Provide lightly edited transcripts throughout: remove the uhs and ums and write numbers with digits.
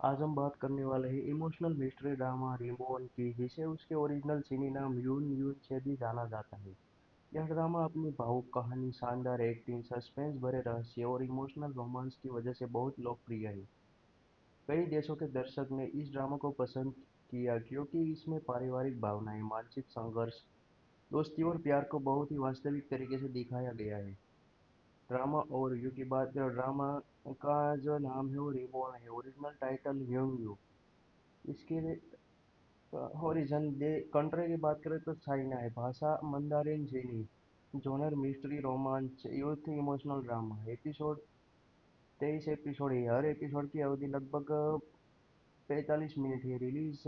आज हम बात करने वाले हैं इमोशनल मिस्ट्री ड्रामा रिबॉर्न की, जिसे उसके ओरिजिनल चीनी नाम यून यून से भी जाना जाता है। यह ड्रामा अपनी भावुक कहानी, शानदार एक्टिंग, सस्पेंस भरे रहस्य और इमोशनल रोमांस की वजह से बहुत लोकप्रिय है। कई देशों के दर्शक ने इस ड्रामा को पसंद किया क्योंकि इसमें पारिवारिक भावनाएं, मानसिक संघर्ष, दोस्ती और प्यार को बहुत ही वास्तविक तरीके से दिखाया गया है। ड्रामा ओवरव्यू की बात करें, ड्रामा का जो नाम है वो रिबॉर्न है। ओरिजिनल टाइटल ह्यूंग यू। इसके ओरिजिन दे कंट्री की बात करें तो चाइना है। भाषा मंदारिन चीनी। जॉनर मिस्ट्री रोमांच youth emotional drama. Episode 23 episode है। हर एपिसोड की अवधि लगभग 45 मिनट है। रिलीज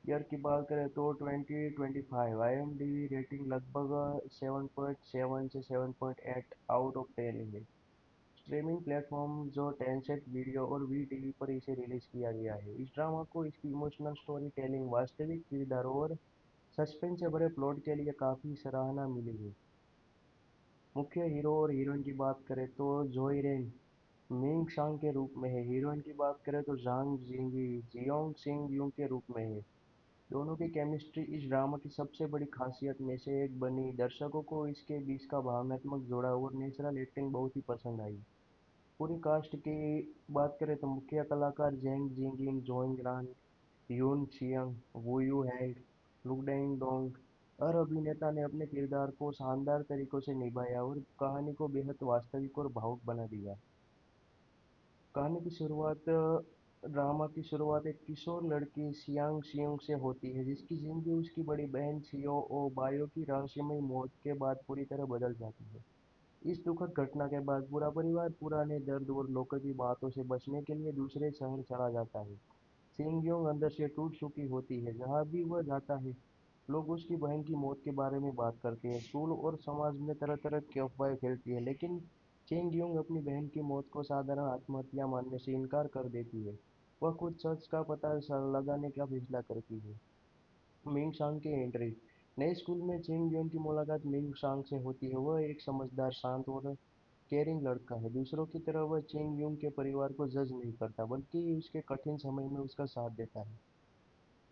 ईयर की बात करें तो 2025। IMDb रेटिंग लगभग 7.7 से 7.8 आउट ऑफ 10 है। स्ट्रीमिंग प्लेटफॉर्म जो टेंसेंट वीडियो और वी टीवी पर इसे रिलीज किया गया है। इस ड्रामा को इसकी इमोशनल स्टोरी टेलिंग, वास्तविक किरदारों और सस्पेंस से भरे प्लॉट के लिए काफी सराहना मिली है। मुख्य हीरो और हीरोइन की बात करें तो जोई रेन मिंग सांग के रूप में है। हीरोइन की बात करें तो जांग जिंगी जियोंग सिंग यूंग के रूप में है। दोनों की केमिस्ट्री इस ड्रामा की सबसे बड़ी खासियत में से एक बनी। दर्शकों को इसके बीच का भावनात्मक जुड़ाव और नेचुरल एक्टिंग बहुत ही पसंद आई। पूरी कास्ट की बात करें तो मुख्य कलाकार जेंग जिंगिन, जोइंग रान, यून छियंग, वू यू हैंग, लुडेंग डोंग। हर अभिनेता ने अपने किरदार को शानदार तरीकों से निभाया और कहानी को बेहद वास्तविक और भावुक बना दिया। कहानी की शुरुआत ड्रामा की शुरुआत एक किशोर लड़की सियांग सियोंग से होती है, जिसकी जिंदगी उसकी बड़ी बहन छियो ओ बायो की रहस्यमय मौत के बाद पूरी तरह बदल जाती है। इस दुखद घटना के बाद पूरा परिवार पुराने दर्द और लोगों की बातों से बचने के लिए दूसरे शहर चला जाता है। सिंगयोंग अंदर से टूट चुकी होती है। जहां भी वह जाता है, लोग उसकी बहन की मौत के बारे में बात करते हैं। स्कूल और समाज में तरह तरह की अफवाहें फैलती है, लेकिन चेंगयोंग अपनी बहन की मौत को साधारण आत्महत्या मानने से इनकार कर देती है। वह खुद सच का पता लगाने का फैसला करती है। मिंग सांग की एंट्री। नए स्कूल में चेंगयोंग की मुलाकात मिंग सांग से होती है। वह एक समझदार, शांत और केयरिंग लड़का है। दूसरों की तरह वह चेंग यूंग के परिवार को जज नहीं करता, बल्कि उसके कठिन समय में उसका साथ देता है।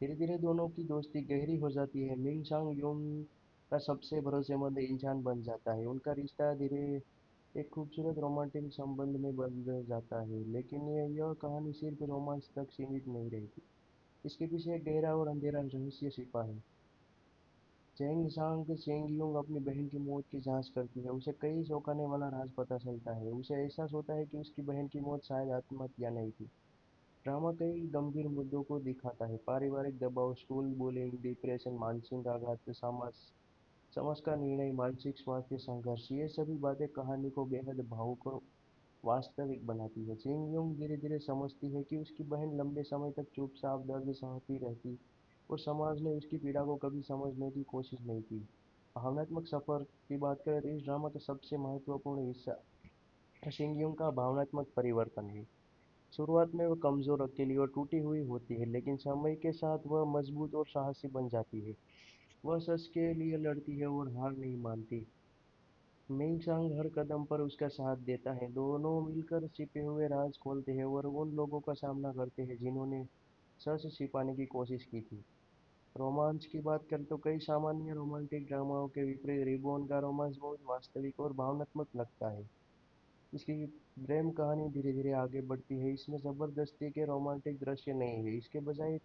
धीरे धीरे दोनों की दोस्ती गहरी हो जाती है। मिंग सांग यूंग का सबसे भरोसेमंद इंसान बन जाता है। उनका रिश्ता धीरे एक खूबसूरत रोमांटिक संबंध में बदल जाता है। लेकिन यह कहानी सिर्फ रोमांस तक सीमित नहीं रहती। इसके पीछे एक गहरा और अंधेरा रहस्य छिपा है। चेंग सांग चेंगयुंग अपनी बहन की मौत की जांच करती है। उसे कई चौंकाने वाला राज पता चलता है। उसे एहसास होता है कि उसकी बहन की मौत शायद आत्महत्या नहीं थी। ड्रामा कई गंभीर मुद्दों को दिखाता है। पारिवारिक दबाव, स्कूल बुलिंग, डिप्रेशन, मानसिक आघात, समाज समाज का निर्णय, मानसिक स्वास्थ्य संघर्ष, ये सभी बातें कहानी को बेहद भावुक और वास्तविक बनाती है। चिंग धीरे धीरे समझती है कि उसकी बहन लंबे समय तक चुपचाप दर्द सहती रहती और समाज ने उसकी पीड़ा को कभी समझने की कोशिश नहीं की। भावनात्मक सफर की बात करें तो इस ड्रामा का सबसे महत्वपूर्ण हिस्सा शिंगयुंग का भावनात्मक परिवर्तन है। शुरुआत में वह कमजोर, अकेली और टूटी हुई होती है, लेकिन समय के साथ वह मजबूत और साहसी बन जाती है। वह सच के लिए लड़ती है और हार नहीं मानती। मिंग हर कदम पर उसका साथ देता है। दोनों मिलकर छिपे हुए राज खोलते हैं और उन लोगों का सामना करते हैं जिन्होंने सच छिपाने की कोशिश की थी। रोमांच की बात करें तो कई सामान्य रोमांटिक ड्रामाओं के विपरीत रिबॉर्न का रोमांस बहुत वास्तविक और भावनात्मक लगता है। इसकी प्रेम कहानी धीरे धीरे आगे बढ़ती है। इसमें जबरदस्ती के रोमांटिक दृश्य नहीं है। इसके बजाय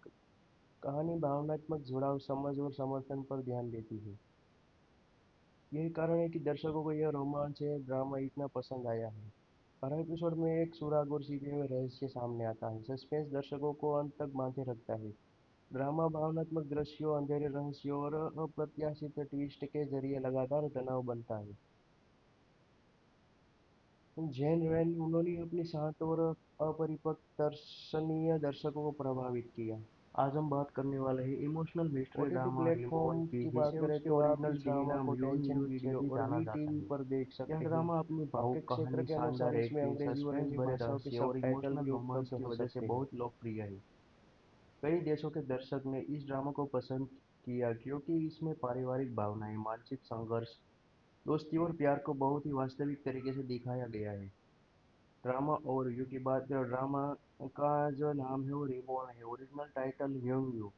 कहानी भावनात्मक जुड़ाव, समझ और समर्थन पर ध्यान देती है। यही कारण है कि दर्शकों को यह रोमांच है ड्रामा इतना पसंद आया है। हर एपिसोड में एक सुराग और छिपे हुए रहस्य सामने आता है। सस्पेंस दर्शकों को अंत तक बांधे रखता है। ड्रामा भावनात्मक दृश्यों, अंधेरे रहस्यों और अप्रत्याशित ट्विस्ट के जरिए लगातार तनाव बनता है। जैन रैन उन्होंने अपने शांत और अपरिपक्व दर्शनीय दर्शकों को प्रभावित किया। आज हम बात करने वाले हैं emotional mystery OTT drama reborn platform की, की बात जिसे करें उसके तो आप ओरिजिनल इस चीनी ड्रामा नाम को यून टेंशन यून से वीडियो भी और जाना वी जाता टीवी है। पर देख यह सकते हैं। ड्रामा अपनी आपके भावुक क्षेत्र कहानी, के अनुसार शानदार इसमें एक्टिंग, अंग्रेजी और सस्पेंस हिंदी भरे भाषाओं के रहस्य और सबटाइटल इमोशनल भी रोमांस उपलब्ध की हो वजह से सकते हैं। बहुत लोकप्रिय है। कई देशों के दर्शक ने इस ड्रामा को पसंद किया क्योंकि इसमें पारिवारिक भावनाएं, मानसिक संघर्ष, दोस्ती और प्यार को बहुत ही वास्तविक तरीके से दिखाया गया है। ड्रामा ओवरव्यू की बात करें, ड्रामा का जो नाम है वो रिबॉर्न है। ओरिजिनल टाइटल ह्यूंग यू।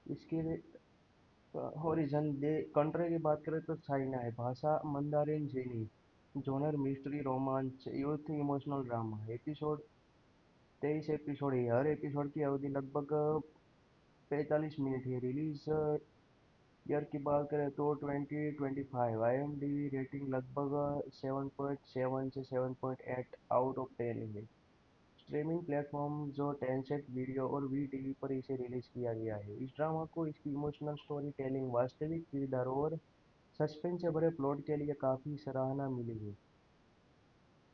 इसके ओरिजिन दे कंट्री की बात करें तो चाइना है। भाषा मंदारिन चीनी। जॉनर मिस्ट्री रोमांच youth emotional drama. Episode 23 episode है। हर एपिसोड की अवधि लगभग 45 मिनट है। रिलीज ईयर की बात करें तो 2025। IMDb रेटिंग लगभग 7.7 से 7.8 आउट ऑफ 10 है। स्ट्रीमिंग प्लेटफॉर्म जो टेंसेंट वीडियो और वी टीवी पर इसे रिलीज किया गया है। इस ड्रामा को इसकी इमोशनल स्टोरी टेलिंग, वास्तविक किरदारों और सस्पेंस से भरे प्लॉट के लिए काफी सराहना मिली है।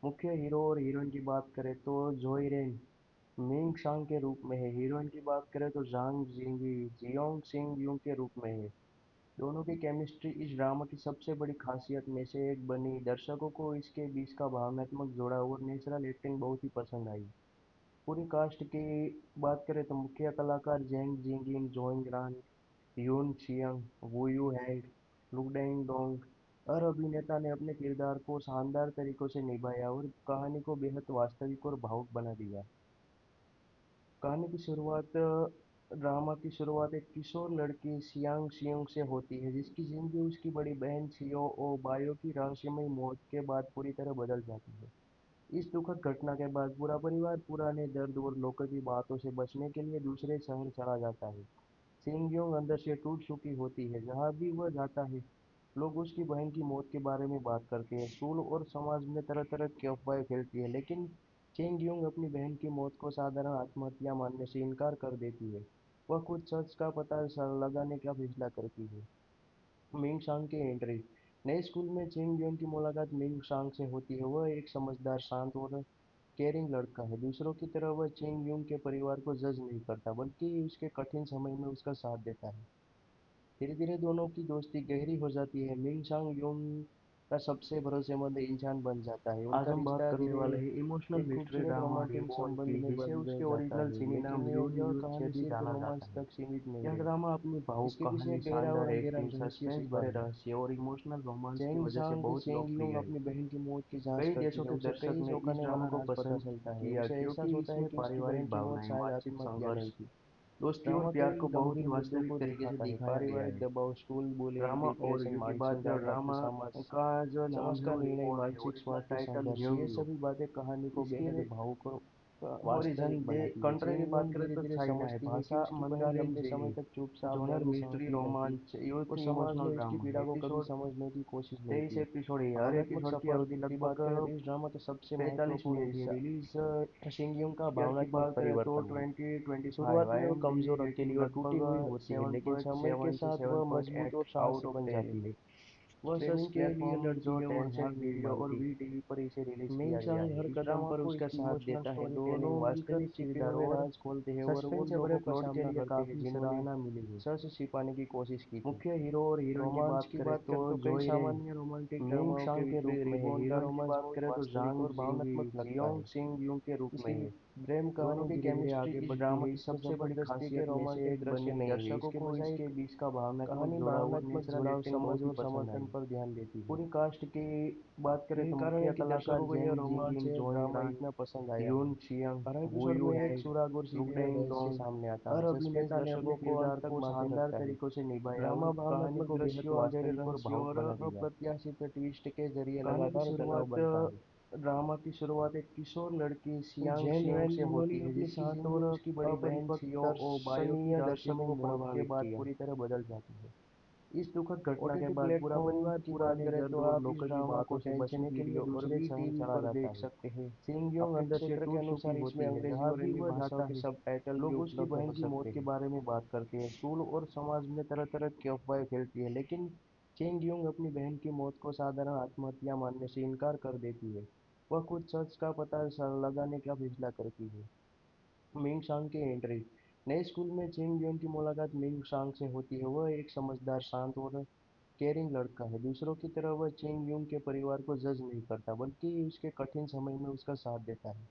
मुख्य हीरो और हीरोइन की बात करें तो जोई रेन मिंग सांग के रूप में है। हीरोइन की बात करें तो जांग जिंगी जियोंग सिंग यूंग के रूप में है। दोनों की केमिस्ट्री इस ड्रामा की सबसे बड़ी खासियत में से एक बनी। दर्शकों को इसके बीच का भावनात्मक जुड़ाव और नेचुरल एक्टिंग बहुत ही पसंद आई। पूरी कास्ट की बात करें तो मुख्य कलाकार जेंग जिंगिन, जोइंग रान, यून छियंग, वू यू हैंग, लुडेंग डोंग। हर अभिनेता ने अपने किरदार को शानदार तरीकों से निभाया और कहानी को बेहद वास्तविक और भावुक बना दिया। कहानी की शुरुआत ड्रामा की शुरुआत एक किशोर लड़की सियांग सियोंग से होती है, जिसकी जिंदगी उसकी बड़ी बहन छियो ओ बायो की रहस्यमयी मौत के बाद पूरी तरह बदल जाती है। इस दुखद घटना के बाद पूरा परिवार पुराने दर्द और लोगों की बातों से बचने के लिए दूसरे शहर चला जाता है। सिंगयोंग अंदर से टूट चुकी होती है। जहाँ भी वह जाता है, लोग उसकी बहन की मौत के बारे में बात करते हैं। स्कूल और समाज में तरह तरह की अफवाहें फैलती है, लेकिन चेंगयोंग अपनी बहन की मौत को साधारण आत्महत्या मानने से इनकार कर देती है। वह खुद सच का पता लगाने का फैसला करती है। मिंग सांग की एंट्री। नए स्कूल में चेंगयोंग की मुलाकात मिंग सांग से होती है। वह एक समझदार, शांत और केयरिंग लड़का है। दूसरों की तरह वह चेंगयोंग के परिवार को जज नहीं करता, बल्कि उसके कठिन समय में उसका साथ देता है। धीरे धीरे दोनों की दोस्ती गहरी हो जाती है। मिंग सांग यूंग का सबसे भरोसेमंद इंसान बन जाता है। आज उनका हम बात रिश्ता करने धीरे वाले हैं इमोशनल एक मिस्ट्री खूबसूरत ड्रामा रोमांटिक रिबॉर्न संबंध की, में जिसे बदल उसके जाता ओरिजिनल है, सिनी नाम लेकिन यून यह यून से कहानी भी सिर्फ जाना रोमांस जाता है। तक सीमित नहीं यह है। ड्रामा अपनी भावुक इसके पीछे कहानी, एक गहरा शानदार और गहरा एक्टिंग, रहस्य सस्पेंस छिपा भरे है। रहस्य और इमोशनल रोमांस की चेंग वजह से सांग बहुत चेंग लोकप्रिय यूंग है। अपनी बहन की मौत की जांच कई करती देशों है। के उसे दर्शक कई ने इस चौंकाने वाला ड्रामा को राज पता पसंद चलता है। किया, उसे क्योंकि एहसास होता है इसमें कि उसकी बहन पारिवारिक की मौत भावनाएं, शायद मानसिक आत्महत्या संघर्ष, नहीं थी। दोस्ती और ड्रामा प्यार कई को बहुत ही गंभीर मुद्दों वास्तविक को तरीके से दिखाता है, दिखाया गया पारिवारिक है। दबाव, school bullying, drama depression, overview की बात मानसिक करें, संघर्ष, ड्रामा समाज का जो नाम समाज है का वो निर्णय, रिबॉर्न है। मानसिक ओरिजिनल स्वास्थ्य टाइटल संघर्ष, ये ह्यूंग यू। सभी बातें कहानी को इसके बेहद भावुक और ओरिजिन वास्तविक दे बनाती है। कंट्री की चेंग बात यूंग करें धीरे तो धीरे चाइना है। समझती है कि भाषा उसकी बहन मंदारिन लंबे समय चीनी। तक चुपचाप जॉनर रहकर मिस्ट्री सहती रहती रोमांच यूथ और समाज इमोशनल ने उसकी ड्रामा। पीड़ा को कभी एपिसोड समझने की कोशिश नहीं 23 की। एपिसोड है। हर भावनात्मक एपिसोड की सफर अवधि की बात करें लगभग तो इस ड्रामा का सबसे 45 महत्वपूर्ण मिनट है। हिस्सा रिलीज शिंगयूंग का ईयर की भावनात्मक बात करें तो परिवर्तन है। 2025। शुरुआत में वह IMDb कमजोर, अकेली रेटिंग और टूटी हुई लगभग होती है, लेकिन समय के 7.7 से साथ वह मजबूत 7.8 और साहसी आउट ऑफ बन 10 जाती है। है। वह सच स्ट्रीमिंग के लिए प्लेटफॉर्म लड़ती जो है और हार टेंसेंट नहीं वीडियो और मानती। वी टीवी पर इसे रिलीज मिंग किया गया सांग है। हर इस कदम ड्रामा पर को उसका इसकी साथ इमोशनल देता है। स्टोरी दोनों टेलिंग, मिलकर वास्तविक छिपे हुए किरदारों और राज खोलते हैं और उन सस्पेंस से भरे लोगों का प्लॉट के सामना लिए करते हैं काफी जिन्होंने सराहना मिली है। सच छिपाने की कोशिश की थी। मुख्य हीरो और हीरोइन की रोमांच बात की करें बात तो करें तो कई जोई रेन सामान्य रोमांटिक मिंग ड्रामाओं के सांग के रूप में है। रिबॉर्न की हीरोइन की बात बात करें तो वास्तविक जांग और जिंगी भावनात्मक लगता जियोंग है। सिंग यूंग के रूप में इसकी है। प्रेम दोनों कहानी की धीरे धीरे केमिस्ट्री आगे इस बढ़ती ड्रामा है। की इसमें सबसे बड़ी जबरदस्ती के खासियत में से रोमांटिक एक दृश्य बनी। नहीं है, दर्शकों इसके को बजाय इसके एक बीच का भावनात्मक कहानी जुड़ाव और भावनात्मक नेचुरल जुड़ाव, एक्टिंग समझ बहुत ही और पसंद समर्थन आई। पर ध्यान देती है। पूरी कास्ट की बात करें यही तो कारण है मुख्य कि कलाकार दर्शकों को यह जेंग रोमांच जिंगिन, है जोइंग ड्रामा रान, इतना पसंद आया है। यून चियंग, हर वू एपिसोड यू में एक हैंग, सुराग और सीखने का लुडेंग रहस्य डोंग। सामने आता हर है। सस्पेंस अभिनेता ने अपने दर्शकों को किरदार अंत तक को बांधे शानदार रखता है। तरीकों से निभाया ड्रामा और कहानी भावनात्मक को बेहद दृश्यों, गहरे वास्तविक और रहस्यों भावुक और बना दिया। अप्रत्याशित ट्विस्ट के जरिए कहानी की लगातार तनाव शुरुआत बनता है। ड्रामा की शुरुआत एक किशोर लड़की सियांग जैन सियोंग वैन से होली होती ने है, अपने जिसकी साथ जिंदगी और उसकी बड़ी बहन अपरिपक्व छियो ओ बायो की दर्शनीय दर्शकों रहस्यमयी को मौत के प्रभावित बाद किया। पूरी तरह बदल जाती है। इस दुखद घटना के ओटीटी बाद पूरा प्लेटफॉर्म परिवार की बात पुराने करें दर्द तो और आप इस लोगों की ड्रामा को बातों से बची देखने के लिए वीडियो और दूसरे वी शहर टीवी चला पर जाता देख है। सकते हैं। सिंगयोंग अपने अंदर से क्षेत्र के टूट चुकी अनुसार इसमें होती है। अंग्रेजी जहाँ और भी हिंदी वह भाषाओं जाता के है, सबटाइटल भी लोग उसकी उपलब्ध बहन हो की मौत सकते के हैं। बारे में बात करते हैं। स्कूल और समाज में तरह तरह की अफवाहें फैलती है, लेकिन चेंगयोंग अपनी बहन की मौत को साधारण आत्महत्या मानने से इनकार कर देती है। वह खुद सच का पता लगाने का फैसला करती है। मिंग सांग की एंट्री। नए स्कूल में चेंगयोंग की मुलाकात मिंग सांग से होती है। वह एक समझदार, शांत और केयरिंग लड़का है। दूसरों की तरह वह चेंगयोंग के परिवार को जज नहीं करता, बल्कि उसके कठिन समय में उसका साथ देता है।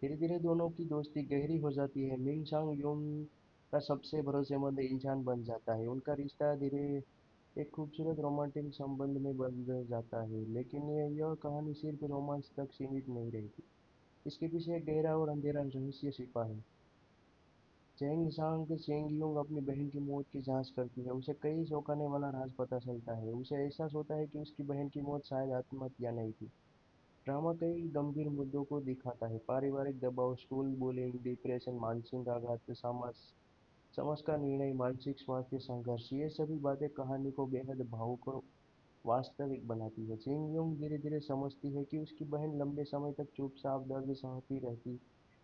धीरे धीरे दोनों की दोस्ती गहरी हो जाती है। मिंग सांग यूंग का सबसे भरोसेमंद इंसान बन जाता है। उनका रिश्ता धीरे एक खूबसूरत रोमांटिक संबंध में बदल जाता है, लेकिन यह कहानी सिर्फ रोमांस तक सीमित नहीं रहती। इसके पीछे एक गहरा और अंधेरा रहस्य छिपा है। चेंग सांग चेंगयुंग अपनी बहन की मौत की जांच करती है। उसे कई चौंकाने वाला राज पता चलता है। उसे एहसास होता है कि उसकी बहन की मौत शायद आत्महत्या नहीं थी। ड्रामा कई गंभीर मुद्दों को दिखाता है। पारिवारिक दबाव, स्कूल बुलिंग, डिप्रेशन, मानसिक आघात, समाज समाज का निर्णय, मानसिक स्वास्थ्य संघर्ष, ये सभी बातें कहानी को बेहद भावुक और वास्तविक बनाती है। चिंग योंग धीरे धीरे समझती है कि उसकी बहन लंबे समय तक चुपचाप दर्द सहती रहती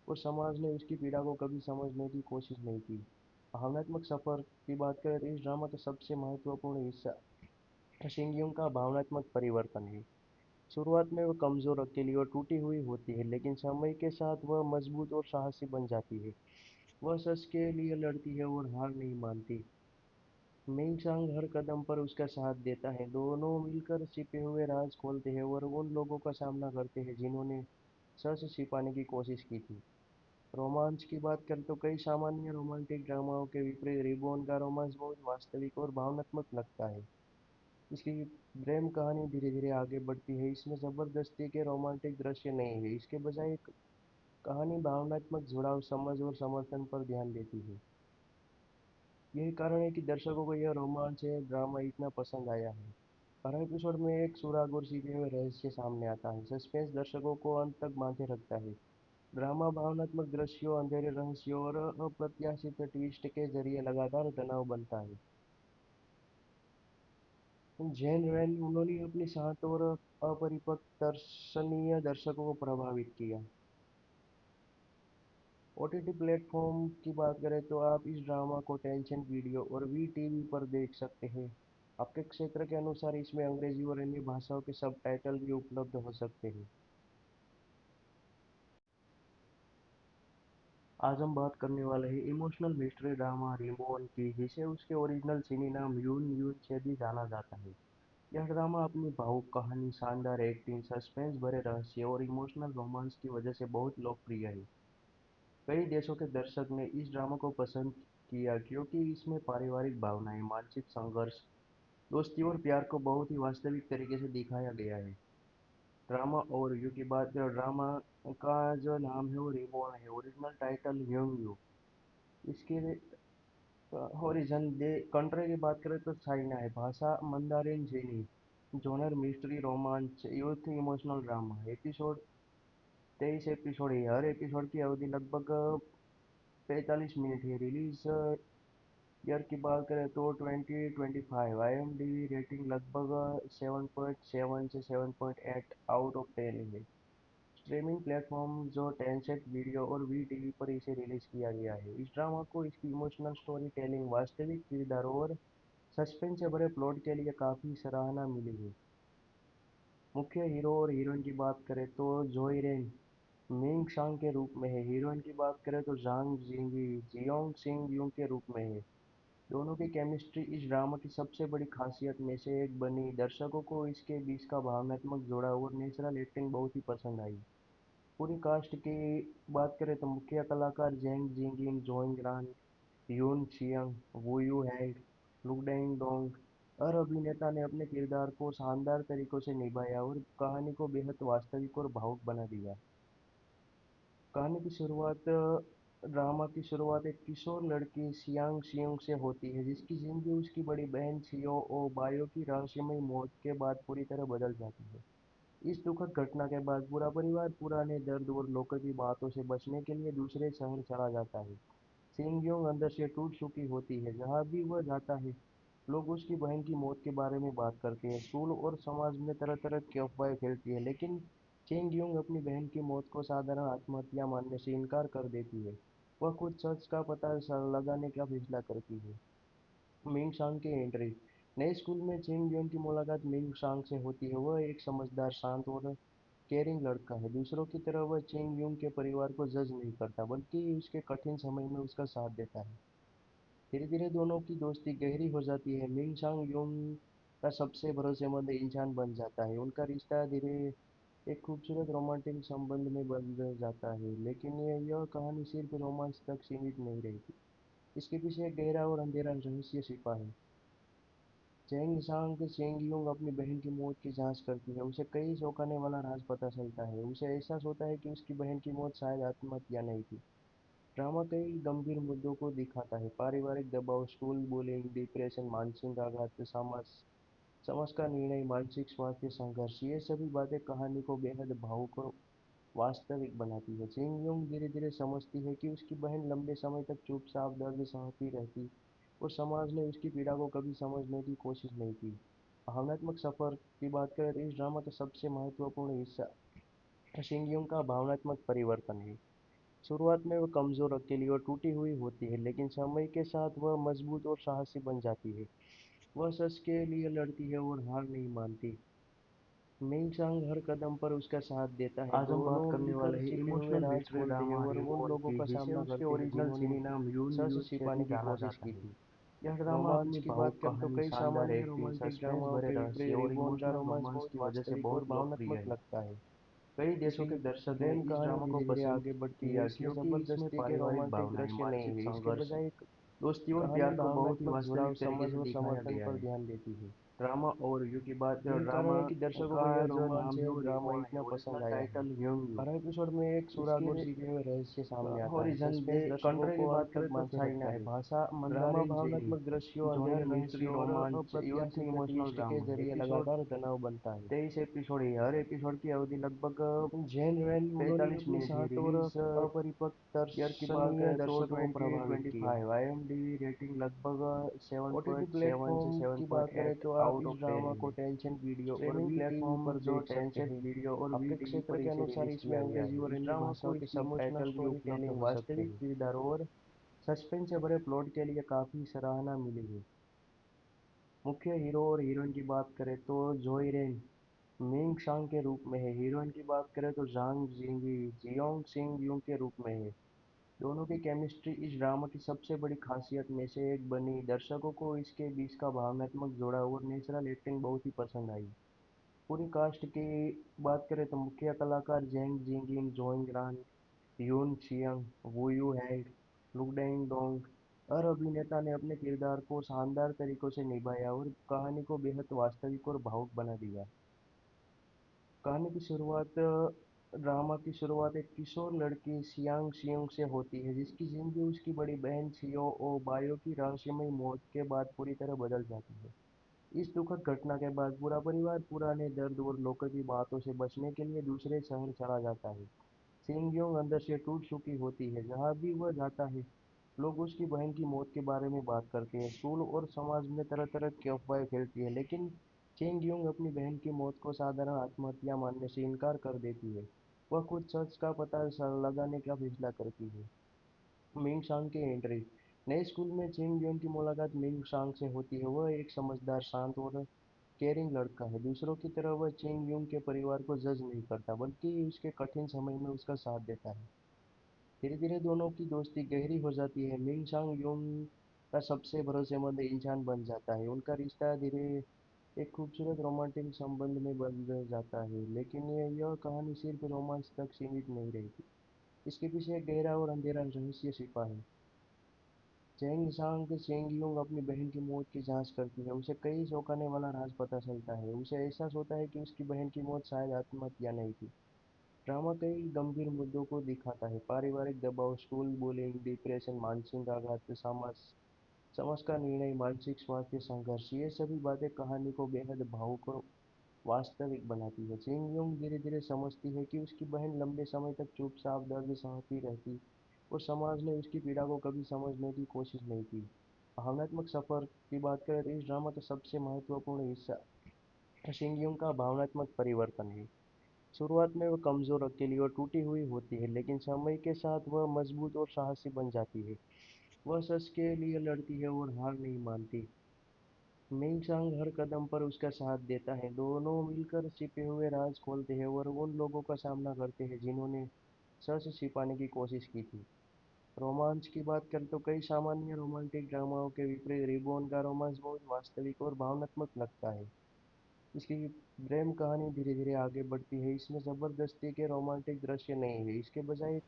और समाज ने उसकी पीड़ा को कभी समझने की कोशिश नहीं की। भावनात्मक सफर की बात करें तो इस ड्रामा का सबसे महत्वपूर्ण हिस्सा चिंग योंग का भावनात्मक परिवर्तन है। शुरुआत में वह कमजोर, अकेली और टूटी हुई होती है, लेकिन समय के साथ वह मजबूत और साहसी बन जाती है। वह सच के लिए लड़ती है और हार नहीं मानती। मिंग हर कदम पर उसका साथ देता है। दोनों मिलकर छिपे हुए राज खोलते हैं और उन लोगों का सामना करते हैं जिन्होंने सच छिपाने की कोशिश की थी। रोमांच की बात करें तो कई सामान्य रोमांटिक ड्रामाओं के विपरीत रिबोन का रोमांस बहुत वास्तविक और भावनात्मक लगता है। इसकी प्रेम कहानी धीरे धीरे आगे बढ़ती है। इसमें जबरदस्ती के रोमांटिक दृश्य नहीं है। इसके बजाय एक कहानी भावनात्मक जुड़ाव, समझ और समर्थन पर ध्यान देती है। यही कारण है कि दर्शकों को यह रोमांच है ड्रामा इतना पसंद आया है। हर एपिसोड में एक सुराग और छिपे हुए रहस्य सामने आता है। सस्पेंस दर्शकों को अंत तक बांधे रखता है। ड्रामा भावनात्मक दृश्यों, अंधेरे रहस्यों और अप्रत्याशित ट्विस्ट के जरिए लगातार तनाव बनता है। जैन रैन उन्होंने अपने शांत और अपरिपक्व दर्शनीय दर्शकों को प्रभावित किया। ओटीटी प्लेटफॉर्म की बात करें तो आप इस ड्रामा को टेंशन वीडियो और वी टीवी पर देख सकते हैं। आपके क्षेत्र के अनुसार इसमें अंग्रेजी और अन्य भाषाओं के सबटाइटल भी उपलब्ध हो सकते हैं। आज हम बात करने वाले हैं इमोशनल मिस्ट्री ड्रामा रिमोन की, जिसे उसके ओरिजिनल चीनी नाम यून यून से भी जाना जाता है। यह ड्रामा अपनी भावुक कहानी, शानदार एक्टिंग, सस्पेंस भरे रहस्य और इमोशनल रोमांस की वजह से बहुत लोकप्रिय है। कई देशों के दर्शक ने इस ड्रामा को पसंद किया क्योंकि इसमें पारिवारिक भावनाएं, मानसिक संघर्ष, दोस्ती और प्यार को बहुत ही वास्तविक तरीके से दिखाया गया है। ड्रामा ओवरव्यू की बात करें, ड्रामा का जो नाम है वो रिबॉर्न है। Original title young you. इसके ओरिजिन दे कंट्री की बात करें तो चाइना है। भाषा मंदारिन चीनी। जॉनर मिस्ट्री, रोमांच, youth, emotional drama. Episode 23 episode है। हर एपिसोड की अवधि लगभग 45 मिनट है। रिलीज ईयर की बात करें तो 2025। आईएमडीबी रेटिंग लगभग 7.7 से 7.8 आउट ऑफ 10 है। स्ट्रीमिंग प्लेटफॉर्म जो टेंसेंट वीडियो और वी टीवी पर इसे रिलीज किया गया है। इस ड्रामा को इसकी इमोशनल स्टोरी टेलिंग, वास्तविक किरदारों और सस्पेंस से भरे प्लॉट के लिए काफी सराहना मिली है। मुख्य हीरो और हीरोइन की बात करें तो जोई रेन मिंग सांग के रूप में है। हीरोइन की बात करें तो जांग जिंगी जियोंग सिंग यूंग के रूप में है। दोनों की केमिस्ट्री इस ड्रामा की सबसे बड़ी खासियत में से एक बनी। दर्शकों को इसके बीच का भावनात्मक जुड़ाव और नेचुरल एक्टिंग बहुत ही पसंद आई। पूरी कास्ट की बात करें तो मुख्य कलाकार जेंग जिंगिन, जोइंग रान, यून चियंग, वू यू हैंग, लुडेंग डोंग, हर अभिनेता ने अपने किरदार को शानदार तरीकों से निभाया और कहानी को बेहद वास्तविक और भावुक बना दिया। कहानी की शुरुआत ड्रामा की शुरुआत एक किशोर लड़की सियांग सियोंग से होती है, जिसकी जिंदगी उसकी बड़ी बहन छियो ओ बायो की रहस्यमयी मौत के बाद पूरी तरह बदल जाती है। इस दुखद घटना के बाद पूरा परिवार पुराने दर्द और लोगों की बातों से बचने के लिए दूसरे शहर चला जाता है। सिंगयोंग अंदर से टूट चुकी होती है। जहाँ भी वह जाता है, लोग उसकी बहन की मौत के बारे में बात करते हैं। स्कूल और समाज में तरह तरह की अफवाहें फैलती है, लेकिन चेंगयोंग अपनी बहन की मौत को साधारण आत्महत्या मानने से इनकार कर देती है। वह खुद सच का पता लगाने का फैसला करती है। मिंग सांग की एंट्री। नए स्कूल में चेंगयोंग की मुलाकात मिंग सांग से होती है। वह एक समझदार, शांत और केयरिंग लड़का है। दूसरों की तरह वह चेंग यूंग के परिवार को जज नहीं करता, बल्कि उसके कठिन समय में उसका साथ देता है। धीरे धीरे दोनों की दोस्ती गहरी हो जाती है। मिंग सांग यूंग का सबसे भरोसेमंद इंसान बन जाता है। उनका रिश्ता धीरे एक खूबसूरत रोमांटिक संबंध में बदल जाता है, लेकिन यह कहानी सिर्फ रोमांस तक सीमित नहीं रहती। इसके पीछे एक गहरा और अंधेरा रहस्य छिपा है। चेंग सांग चेंगयुंग अपनी बहन की मौत की जांच करती है। उसे कई चौंकाने वाला राज पता चलता है। उसे एहसास होता है कि उसकी बहन की मौत शायद आत्महत्या नहीं थी। ड्रामा कई गंभीर मुद्दों को दिखाता है। पारिवारिक दबाव, स्कूल बुलिंग, डिप्रेशन, मानसिक आघात, समाज समाज का निर्णय, मानसिक स्वास्थ्य संघर्ष, ये सभी बातें कहानी को बेहद भावुक और वास्तविक बनाती है। चिंग-योंग धीरे-धीरे समझती है कि उसकी बहन लंबे समय तक चुपचाप दर्द सहती रहती और समाज ने उसकी पीड़ा को कभी समझने की कोशिश नहीं की। भावनात्मक सफर की बात करें तो इस ड्रामा का सबसे महत्वपूर्ण हिस्सा शिंगयोंग का भावनात्मक परिवर्तन है। शुरुआत में वह कमजोर, अकेली और टूटी हुई होती है, लेकिन समय के साथ वह मजबूत और साहसी बन जाती है। वह सच के लिए लड़ती है और हार नहीं मानती। मिंग हर कदम पर उसका साथ देता है। आज हम बात दोनों करने मिलकर वाले हैं छिपे हुए इमोशनल राज मिस्ट्री खोलते हैं ड्रामा और उन रिवॉन लोगों की, का जिसे सामना उसके करते हैं ओरिजिनल जिन्होंने सिनी नाम यून सच यून से भी छिपाने की जाना कोशिश जाता की है। थी। यह ड्रामा रोमांच अपनी की बात भावुक करें तो कहानी, कई शानदार सामान्य एक्टिंग, रोमांटिक सस्पेंस ड्रामाओं भरे के रहस्य विपरीत और रिबॉन का इमोशनल रोमांस रोमांस बहुत की वजह से वास्तविक और बहुत लोकप्रिय भावनात्मक है। लगता है। कई देशों इसकी के दर्शक ने प्रेम इस कहानी ड्रामा को धीरे धीरे पसंद आगे बढ़ती है। किया इसमें क्योंकि इसमें जबरदस्ती के पारिवारिक रोमांटिक भावनाएं, दृश्य नहीं मानसिक है। इसके संघर्ष, बजाय एक दोस्ती और कहानी प्यार को बहुत ही भावनात्मक जुड़ाव, वास्तविक तरीके समझ से और दिखाया समर्थन गया पर है। ध्यान देती है। ड्रामा ओवरव्यू की बात करें, यही कारण ड्रामा है कि दर्शकों का को यह जो रोमांच नाम है है वो ड्रामा रिबॉन है। इतना पसंद ओरिजिनल आया है। टाइटल यून यू। हर एपिसोड में एक सुराग इसके और छिपे हुए रहस्य सामने आता है। ओरिजिन सस्पेंस दर्शकों कंट्री की को अंत बात तक करें तो बांधे चाइना रखता है। है। भाषा ड्रामा मंदारिन चीनी। भावनात्मक दृश्यों, अंधेरे जॉनर मिस्ट्री रहस्यों और रोमांच एक ही अप्रत्याशित इमोशनल ट्विस्ट के ड्रामा है। जरिए एपिसोड लगातार तनाव बनता है। 23 एपिसोड है। हर एपिसोड की अवधि लगभग जेन रेन उन्होंने 45 अपने मिनट है। शांत और रिलीज अपरिपक्व ईयर की बात दर्शनीय करें तो दर्शकों को प्रभावित किया। 2025 आईएमडीबी रेटिंग लगभग ओटीटी 7.7 से प्लेटफॉर्म की बात करें 7.8 तो आप आउट इस ऑफ 10 ड्रामा को है। टेंशन वीडियो और स्ट्रीमिंग वी टीवी प्लेटफॉर्म पर जो देख सकते टेंसेंट हैं। वीडियो और वी अपने टीवी क्षेत्र पर के इसे अनुसार रिलीज इसमें किया गया अंग्रेजी है। और इस अन्य ड्रामा को भाषाओं के इसकी इमोशनल सबटाइटल भी स्टोरी उपलब्ध टेलिंग, हो सकते वास्तविक हैं। किरदार और सस्पेंस से भरे प्लॉट के लिए काफी सराहना मिली है। मुख्य हीरो और हीरोइन की बात करें तो जोई रेन मिंग सांग के रूप में है। हीरोइन की बात करें तो जांग जिंगी जियोंग सिंग यूं के रूप में है। दोनों की केमिस्ट्री इस ड्रामा की सबसे बड़ी खासियत में से एक बनी। दर्शकों को इसके बीच का भावनात्मक जुड़ाव और नेचुरल एक्टिंग बहुत ही पसंद आई। पूरी कास्ट की बात करें तो मुख्य कलाकार जेंग जिंगिन, जोइंग रान, यून छियंग, वू यू हैंग, लुडेंग डोंग, हर अभिनेता ने अपने किरदार को शानदार तरीकों से निभाया और कहानी को बेहद वास्तविक और भावुक बना दिया। कहानी की शुरुआत ड्रामा की शुरुआत एक किशोर लड़की सियांग सियोंग से होती है, जिसकी जिंदगी उसकी बड़ी बहन छियो ओ बायो की रहस्यमयी मौत के बाद पूरी तरह बदल जाती है। इस दुखद घटना के बाद पूरा परिवार पुराने दर्द और लोगों की बातों से बचने के लिए दूसरे शहर चला जाता है। सिंगयोंग अंदर से टूट चुकी होती है। जहाँ भी वह जाता है, लोग उसकी बहन की मौत के बारे में बात करते हैं। स्कूल और समाज में तरह तरह की अफवाहें फैलती है, लेकिन चेंगयोंग अपनी बहन की मौत को साधारण आत्महत्या मानने से इनकार कर देती है। वह खुद सच का पता लगाने का फैसला करती है। मिंग सांग की एंट्री। नए स्कूल में चेंगयोंग की मुलाकात मिंग सांग से होती है। वह एक समझदार, शांत और केयरिंग लड़का है। दूसरों की तरह वह चेंगयोंग के परिवार को जज नहीं करता, बल्कि उसके कठिन समय में उसका साथ देता है। धीरे धीरे दोनों की दोस्ती गहरी हो जाती है। मिंग सांग यूंग का सबसे भरोसेमंद इंसान बन जाता है। उनका रिश्ता धीरे एक खूबसूरत रोमांटिक संबंध में बदल जाता है। लेकिन यह कहानी सिर्फ रोमांस तक सीमित नहीं रहती। इसके पीछे एक गहरा और अंधेरा रहस्य छिपा है। चेंग सांग चेंगयुंग अपनी बहन की मौत की जांच करती है। उसे कई चौंकाने वाला राज पता चलता है। उसे एहसास होता है कि उसकी बहन की मौत शायद आत्महत्या नहीं थी। ड्रामा कई गंभीर मुद्दों को दिखाता है। पारिवारिक दबाव, स्कूल बुलिंग, डिप्रेशन, मानसिक आघात, समाज समाज का निर्णय, मानसिक स्वास्थ्य संघर्ष, ये सभी बातें कहानी को बेहद भावुक और वास्तविक बनाती है। चिंग-योंग धीरे-धीरे समझती है कि उसकी बहन लंबे समय तक चुपचाप दर्द सहती रहती और समाज ने उसकी पीड़ा को कभी समझने की कोशिश नहीं की। भावनात्मक सफर की बात करें तो इस ड्रामा का सबसे महत्वपूर्ण हिस्सा शिंगयोंग का भावनात्मक परिवर्तन है। शुरुआत में वह कमजोर, अकेली और टूटी हुई होती है, लेकिन समय के साथ वह मजबूत और साहसी बन जाती है। वह सच के लिए लड़ती है और हार नहीं मानती। मिंग हर कदम पर उसका साथ देता है। दोनों मिलकर छिपे हुए राज खोलते हैं और उन लोगों का सामना करते हैं जिन्होंने सच छिपाने की कोशिश की थी। रोमांच की बात करें तो कई सामान्य रोमांटिक ड्रामाओं के विपरीत रिबॉन का रोमांस बहुत वास्तविक और भावनात्मक लगता है। इसकी प्रेम कहानी धीरे धीरे आगे बढ़ती है। इसमें जबरदस्ती के रोमांटिक दृश्य नहीं है। इसके बजाय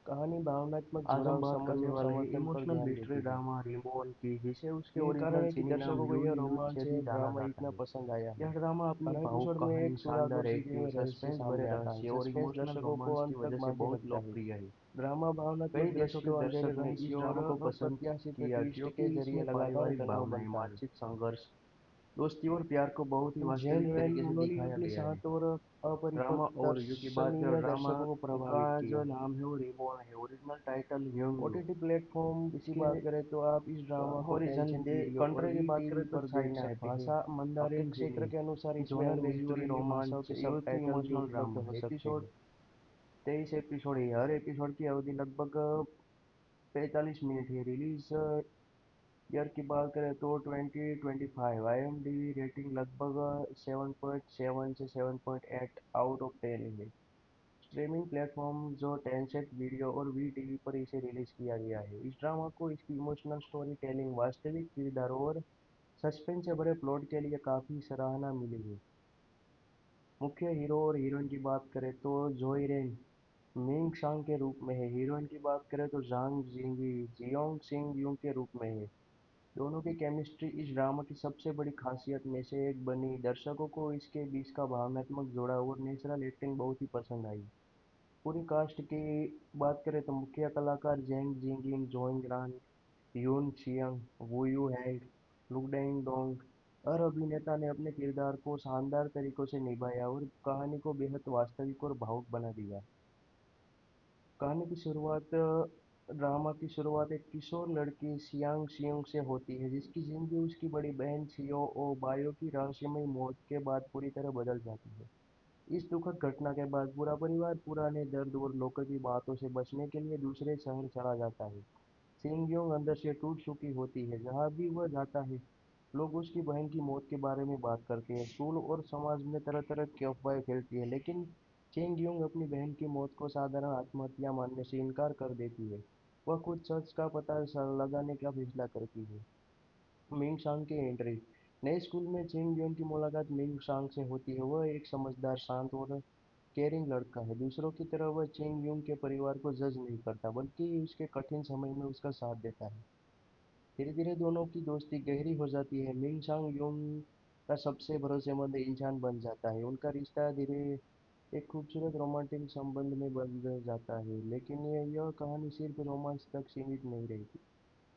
कहानी भावनात्मक आज हम जुड़ाव, बात समझ करने और वाले हैं समर्थन पर इमोशनल ध्यान मिस्ट्री देती है। ड्रामा रिमोन की, जिसे उसके यही कारण ओरिजिनल है कि सिनी नाम दर्शकों को यह यून यून रोमांच से भी है जाना ड्रामा जाता इतना है। पसंद आया है। यह ड्रामा अपनी हर भावुक एपिसोड में कहानी, एक सुराग और शानदार सीखे एक्टिंग, हुए रहस्य सस्पेंस भरे सामने आता है। रहस्य और सस्पेंस इमोशनल दर्शकों को रोमांस अंत की तक वजह से बांधे बहुत रखता है। लोकप्रिय है। ड्रामा कई भावनात्मक देशों दृश्यों, के अंधेरे दर्शक ने इस रहस्य और ड्रामा को पसंद अप्रत्याशित किया ट्विस्ट के क्योंकि जरिए इसमें लगातार पारिवारिक तनाव भावनाएं, बनता है। मानसिक संघर्ष, दोस्ती और प्यार को बहुत ही जैन वास्तविक वैन तरीके से मोनोली दिखाया अपने गया है। शांत और ड्रामा अपरिपक्व और रिव्यू की बात करें, दर्शनीय ड्रामा दर्शकों को का प्रभावित जो किया। नाम है वो रिमोन है, ओरिजिनल टाइटल ह्यूंग यू। ओटीटी प्लेटफॉर्म की इसके बात करें तो आप इस ड्रामा को ओरिजिन टेंशन दे वीडियो और कंट्री की वी बात टीवी करें तो पर देख चाइना है, सकते हैं। भाषा अपने मंदारिन क्षेत्र चीनी, के अनुसार इसमें जॉनर अंग्रेजी और मिस्ट्री हिंदी भाषाओं रोमांच, के यूथ सबटाइटल भी इमोशनल उपलब्ध ड्रामा। हो सकते एपिसोड हैं। 23 एपिसोड है, हर एपिसोड की अवधि लगभग 45 मिनट है। रिलीज ईयर की बात करें तो 2025। IMDb रेटिंग लगभग 7.7 से 7.8 आउट ऑफ 10 है। स्ट्रीमिंग प्लेटफॉर्म जो टेंसेंट वीडियो और वी टीवी पर इसे रिलीज किया गया है। इस ड्रामा को इसकी इमोशनल स्टोरी टेलिंग, वास्तविक किरदारों और सस्पेंस से भरे प्लॉट के लिए काफी सराहना मिली है। मुख्य हीरो और हीरोइन की बात करें तो जोई रेन मिंग शांग के रूप में है। हीरोइन की बात करें तो जांग जिंगी जियोंग सिंग यूंग के रूप में है। दोनों की केमिस्ट्री इस ड्रामा की सबसे बड़ी खासियत में से एक बनी। दर्शकों को इसके बीच का भावनात्मक जुड़ाव और नेचुरल एक्टिंग बहुत ही पसंद आई। पूरी कास्ट की बात करें तो मुख्य कलाकार जेंग जिंगिंग, जोंग रान, यून छियंग, वू यू हैंग, लुडेंग डोंग, हर अभिनेता ने अपने किरदार को शानदार तरीकों से निभाया और कहानी को बेहद वास्तविक और भावुक बना दिया। कहानी की शुरुआत ड्रामा की शुरुआत एक किशोर लड़की सियांग सियोंग से होती है, जिसकी जिंदगी उसकी बड़ी बहन छियो ओ बायो की रहस्यमय मौत के बाद पूरी तरह बदल जाती है। इस दुखद घटना के बाद पूरा परिवार पुराने दर्द और लोगों की बातों से बचने के लिए दूसरे शहर चला जाता है। सिंगयोंग अंदर से टूट चुकी होती है। जहाँ भी वह जाता है, लोग उसकी बहन की मौत के बारे में बात करते हैं। स्कूल और समाज में तरह तरह की अफवाहें फैलती है, लेकिन चेंगयोंग अपनी बहन की मौत को साधारण आत्महत्या मानने से इनकार कर देती है। वह खुद सच का पता लगाने का फैसला करती है। मिंग सांग की एंट्री। नए स्कूल में चेंगयोंग की मुलाकात मिंग सांग से होती है। वह एक समझदार, शांत और केयरिंग लड़का है। दूसरों की तरह वह चेंग यूंग के परिवार को जज नहीं करता, बल्कि उसके कठिन समय में उसका साथ देता है। धीरे धीरे दोनों की दोस्ती गहरी हो जाती है। मिंग सांग यूंग का सबसे भरोसेमंद इंसान बन जाता है। उनका रिश्ता धीरे एक खूबसूरत रोमांटिक संबंध में बदल जाता है। लेकिन यह कहानी सिर्फ रोमांस तक सीमित नहीं रहती।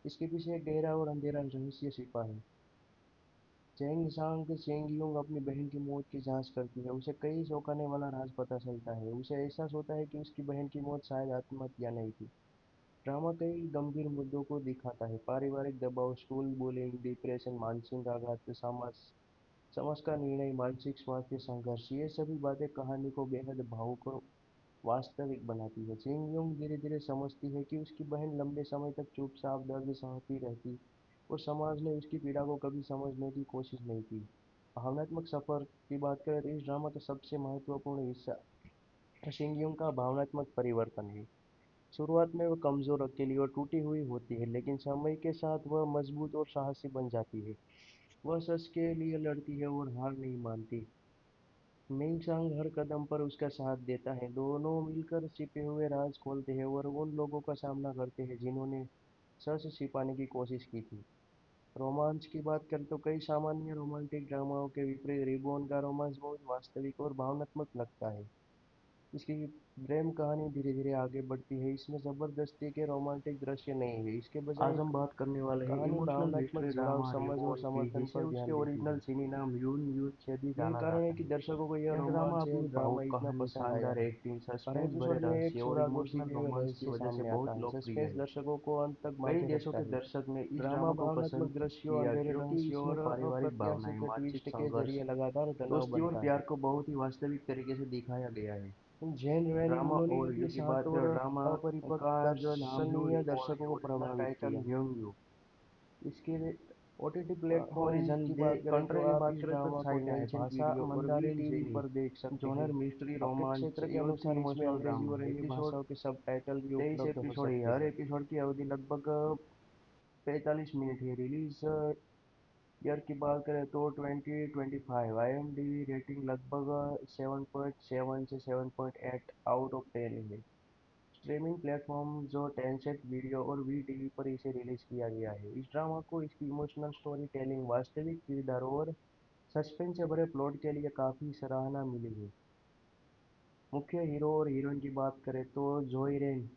इसके पीछे एक गहरा और अंधेरा रहस्य छिपा है। चेंग सांग चेंगयुंग अपनी बहन की मौत की जांच करती है। उसे कई चौंकाने वाला राज पता चलता है। उसे एहसास होता है कि उसकी बहन की मौत शायद आत्महत्या नहीं थी। ड्रामा कई गंभीर मुद्दों को दिखाता है। पारिवारिक दबाव, स्कूल बुलिंग, डिप्रेशन, मानसिक आघात, समाज समाज का निर्णय, मानसिक स्वास्थ्य संघर्ष, ये सभी बातें कहानी को बेहद भावुक और वास्तविक बनाती है। चिंग-योंग धीरे-धीरे समझती है कि उसकी बहन लंबे समय तक चुपचाप दर्द सहती रहती और समाज ने उसकी पीड़ा को कभी समझने की कोशिश नहीं की। भावनात्मक सफर की बात करें तो इस ड्रामा का सबसे महत्वपूर्ण हिस्सा शिंगयोंग का भावनात्मक परिवर्तन है। शुरुआत में वह कमजोर, अकेली और टूटी हुई होती है, लेकिन समय के साथ वह मजबूत और साहसी बन जाती है। वह सच के लिए लड़ती है और हार नहीं मानती। मिंग हर कदम पर उसका साथ देता है। दोनों मिलकर छिपे हुए राज खोलते हैं और उन लोगों का सामना करते हैं जिन्होंने सच छिपाने की कोशिश की थी। रोमांच की बात करें तो कई सामान्य रोमांटिक ड्रामाओं के विपरीत रिबोन का रोमांस बहुत वास्तविक और भावनात्मक लगता है। इसकी प्रेम कहानी धीरे धीरे आगे बढ़ती है। इसमें जबरदस्ती के रोमांटिक दृश्य नहीं है, इसके बजाय आज हम बात करने वाले हैं कहानी इमोशनल भावनात्मक मिस्ट्री जुड़ाव, ड्रामा समझ और रिमोन की, समर्थन जिसे पर उसके ध्यान देती ओरिजिनल है। सिनी नाम यून यून से भी यही जाना कारण है जाता कि है। दर्शकों को यह यह ड्रामा रोमांच है अपनी ड्रामा भावुक इतना कहानी, पसंद आया शानदार है। एक्टिंग, हर सस्पेंस भरे एपिसोड में एक रहस्य और सुराग और इमोशनल सीखे हुए रोमांस की रहस्य वजह से सामने आता बहुत है। लोकप्रिय सस्पेंस है। दर्शकों को अंत तक कई बांधे देशों रखता के है। दर्शक ने इस ड्रामा ड्रामा को भावनात्मक पसंद दृश्यों, किया अंधेरे क्योंकि रहस्य इसमें और पारिवारिक भावनाएं, अप्रत्याशित मानसिक ट्विस्ट के संघर्ष, जरिए लगातार तनाव दोस्ती और बनता है। प्यार को बहुत ही वास्तविक तरीके से दिखाया गया है। जैन रैनी ड्रामा मोनोली और अपने रिव्यू की शांत बात और करें, ड्रामा अपरिपक्व का जो नाम है वो दर्शनीय रिमोन है, दर्शकों को ओरिजिनल प्रभावित टाइटल किया। ह्यूंग यू। इसके ओटीटी प्लेटफॉर्म ओरिजिन की दे बात करें तो कंट्री की आप बात इस करें तो ड्रामा को चाइना है, टेंसेंट भाषा वीडियो और वी मंदारिन टीवी चीनी, पर देख सकते हैं। जॉनर मिस्ट्री अपने क्षेत्र रोमांच, के यूथ अनुसार इसमें इमोशनल अंग्रेजी ड्रामा। और हिंदी एपिसोड भाषाओं के सबटाइटल भी 23 उपलब्ध हो एपिसोड है, सकते हर हैं। एपिसोड की अवधि लगभग 45 मिनट है। रिलीज ईयर की बात करें तो 2025। IMDb रेटिंग लगभग 7.7 से 7.8 आउट ऑफ 10 है। स्ट्रीमिंग प्लेटफॉर्म जो टेंसेंट वीडियो और वी टीवी पर इसे रिलीज किया गया है। इस ड्रामा को इसकी इमोशनल स्टोरी टेलिंग, वास्तविक किरदारों और सस्पेंस से भरे प्लॉट के लिए काफी सराहना मिली है। मुख्य हीरो और हीरोइन की बात करें तो जोई रेन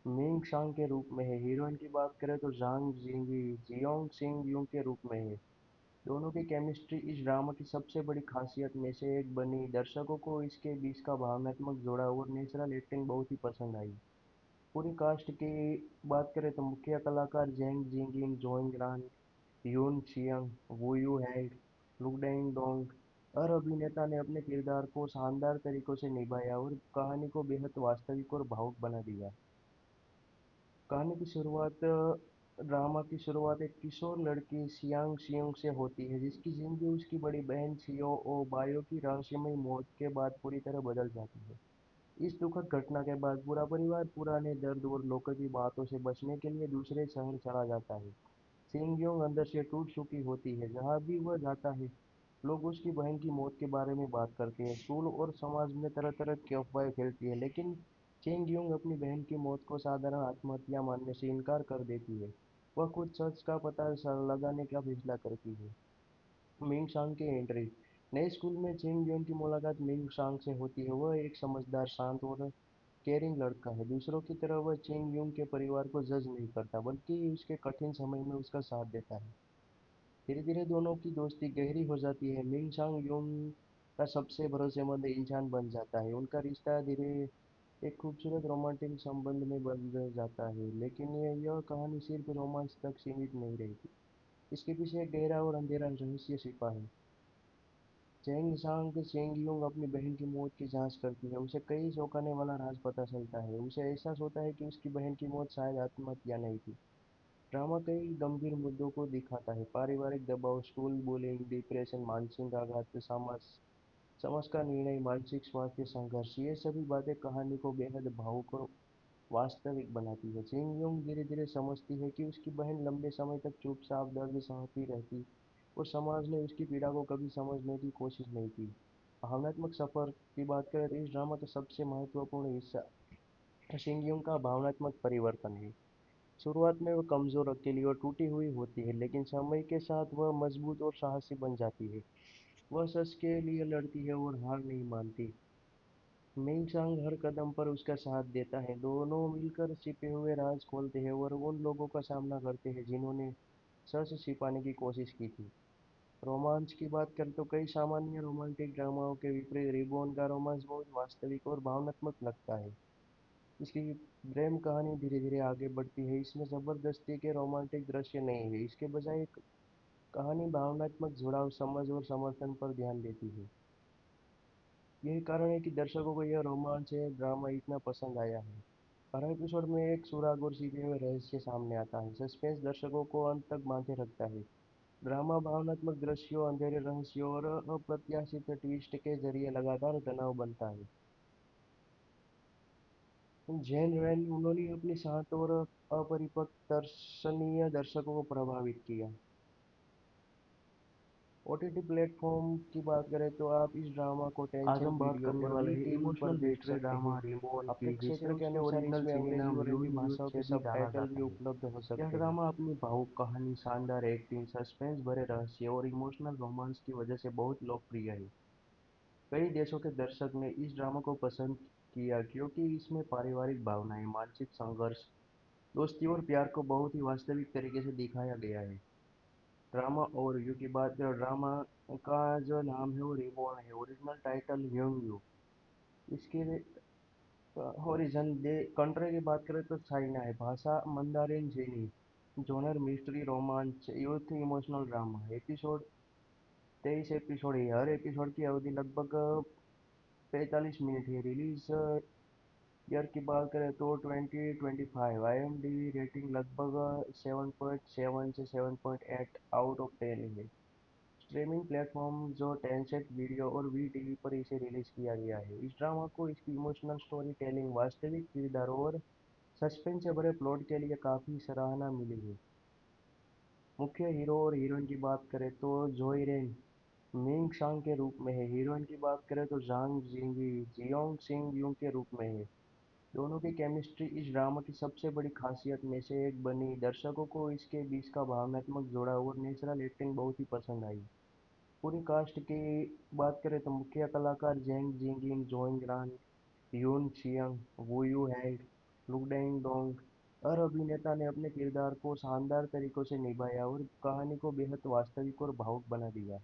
मिंग शांग के रूप में है। हीरोइन की बात करें तो जांग जिंगी जियोंग सिंग यूं के रूप में है। दोनों की केमिस्ट्री इस ड्रामा की सबसे बड़ी खासियत में से एक बनी। दर्शकों को इसके बीच का भावनात्मक जुड़ाव और नेचुरल एक्टिंग बहुत ही पसंद आई। पूरी कास्ट की बात करें तो मुख्य कलाकार जेंग जिंगिंग, जोइंग रान, यून छियंग, वू यू हैंग, लुडेंग डोंग, हर अभिनेता ने अपने किरदार को शानदार तरीकों से निभाया और कहानी को बेहद वास्तविक और भावुक बना दिया। कहानी की शुरुआत ड्रामा की शुरुआत एक किशोर लड़की सियांग सियोंग से होती है, जिसकी जिंदगी उसकी बड़ी बहन छियो ओ बायो की रहस्यमयी मौत के बाद पूरी तरह बदल जाती है। इस दुखद घटना के बाद पूरा परिवार पुराने दर्द और लोगों की बातों से बचने के लिए दूसरे शहर चला जाता है। सिंगयोंग अंदर से टूट चुकी होती है। जहाँ भी वह जाता है, लोग उसकी बहन की मौत के बारे में बात करते हैं। स्कूल और समाज में तरह तरह की अफवाहें फैलती है, लेकिन चेंगयोंग अपनी बहन की मौत को साधारण आत्महत्या मानने से इनकार कर देती है। वह खुद सच का पता लगाने का फैसला करती है। मिंग शांग की एंट्री। नए स्कूल में चेंगयोंग की मुलाकात मिंग शांग से होती है। वह एक समझदार, शांत और केयरिंग लड़का है। दूसरों की तरह वह चेंग यूंग के परिवार को जज नहीं करता, बल्कि उसके कठिन समय में उसका साथ देता है। धीरे धीरे दोनों की दोस्ती गहरी हो जाती है। मिंग शांग यूंग का सबसे भरोसेमंद इंसान बन जाता है। उनका रिश्ता धीरे एक खूबसूरत रोमांटिक संबंध में बदल जाता है। लेकिन यह कहानी सिर्फ रोमांस तक सीमित नहीं रहती। इसके पीछे एक गहरा और अंधेरा रहस्य छिपा है। चेंग सांग चेंगयुंग अपनी बहन की मौत की जांच करती है। उसे कई चौंकाने वाला राज पता चलता है। उसे एहसास होता है कि उसकी बहन की मौत शायद आत्महत्या नहीं थी। ड्रामा कई गंभीर मुद्दों को दिखाता है। पारिवारिक दबाव, स्कूल बुलिंग, डिप्रेशन, मानसिक आघात, समाज समाज का निर्णय, मानसिक स्वास्थ्य संघर्ष, ये सभी बातें कहानी को बेहद भावुक और वास्तविक बनाती है। चिंग धीरे धीरे समझती है कि उसकी बहन लंबे समय तक चुपचाप दर्द सहती रहती और समाज ने उसकी पीड़ा को कभी समझने की कोशिश नहीं की। भावनात्मक सफर की बात करें तो इस ड्रामा का सबसे महत्वपूर्ण हिस्सा शिंगयुंग का भावनात्मक परिवर्तन है। शुरुआत में वह कमजोर, अकेली और टूटी हुई होती है, लेकिन समय के साथ वह मजबूत और साहसी बन जाती है। वह सच के लिए लड़ती है और हार नहीं मानती। मिंग हर कदम पर उसका साथ देता है। दोनों मिलकर छिपे हुए राज खोलते हैं और उन लोगों का सामना करते हैं जिन्होंने सच छिपाने की कोशिश की थी। रोमांच की बात करें तो कई सामान्य रोमांटिक ड्रामाओं के विपरीत रिबोन का रोमांस बहुत वास्तविक और भावनात्मक लगता है। इसकी प्रेम कहानी धीरे धीरे आगे बढ़ती है। इसमें जबरदस्ती के रोमांटिक दृश्य नहीं है। इसके बजाय एक कहानी भावनात्मक जुड़ाव, समझ और समर्थन पर ध्यान देती है। यही कारण है कि दर्शकों को यह रोमांच है ड्रामा इतना पसंद आया है। हर एपिसोड में एक सुराग और छिपे हुए रहस्य सामने आता है। सस्पेंस दर्शकों को अंत तक बांधे रखता है। ड्रामा भावनात्मक दृश्यों, अंधेरे रहस्यों और अप्रत्याशित ट्विस्ट के जरिए लगातार तनाव बनता है। जैन रैन उन्होंने अपने शांत और अपरिपक्व दर्शनीय दर्शकों को प्रभावित किया। ओटीटी प्लेटफॉर्म की बात करें तो आप इस ड्रामा को आज हम टेंसेंट बात वीडियो करने और वाले वी हैं टीवी पर इमोशनल देख मिस्ट्री सकते हैं। ड्रामा रिमोन अपने की, जिसे क्षेत्र के उसके अनुसार ओरिजिनल इसमें सिनी अंग्रेजी नाम और हिंदी यून यूज भाषाओं के से भी जाना सबटाइटल भी जाता है। उपलब्ध हो यह सकते हैं। ड्रामा अपनी भावुक कहानी, शानदार एक्टिंग, सस्पेंस भरे रहस्य और इमोशनल रोमांस की वजह से बहुत लोकप्रिय है। कई देशों के दर्शक ने इस ड्रामा को पसंद किया क्योंकि इसमें पारिवारिक भावनाएं, मानसिक संघर्ष, दोस्ती और प्यार को बहुत ही वास्तविक तरीके से दिखाया गया है। ड्रामा ओवरव्यू की बात करें, ड्रामा का जो नाम है वो रिबॉर्न है। ओरिजिनल टाइटल ह्यूंग यू। इसके ओरिजिन दे कंट्री की बात करें तो चाइना है। भाषा मंदारिन चीनी। जॉनर मिस्ट्री, रोमांच, youth, emotional drama. Episode 23 episode है। हर एपिसोड की अवधि लगभग 45 मिनट है। रिलीज ईयर की बात करें तो 2025। IMDb रेटिंग लगभग 7.7 से 7.8 आउट ऑफ 10 है। स्ट्रीमिंग प्लेटफॉर्म जो टेंसेंट वीडियो और वी टीवी पर इसे रिलीज किया गया है। इस ड्रामा को इसकी इमोशनल स्टोरी टेलिंग, वास्तविक किरदारों और सस्पेंस से भरे प्लॉट के लिए काफी सराहना मिली है। मुख्य हीरो और हीरोइन की बात करें तो जोई रेन मिंग शांग के रूप में है। हीरोइन की बात करें तो जांग जिंगी जियोंग सिंग यूं के रूप में है। दोनों की केमिस्ट्री इस ड्रामा की सबसे बड़ी खासियत में से एक बनी। दर्शकों को इसके बीच का भावनात्मक जुड़ाव और नेचुरल एक्टिंग बहुत ही पसंद आई। पूरी कास्ट की बात करें तो मुख्य कलाकार जेंग जिंगिन, जोंग रान, यून छियंग, वू यू हैंग, लुडेंग डोंग, हर अभिनेता ने अपने किरदार को शानदार तरीकों से निभाया और कहानी को बेहद वास्तविक और भावुक बना दिया।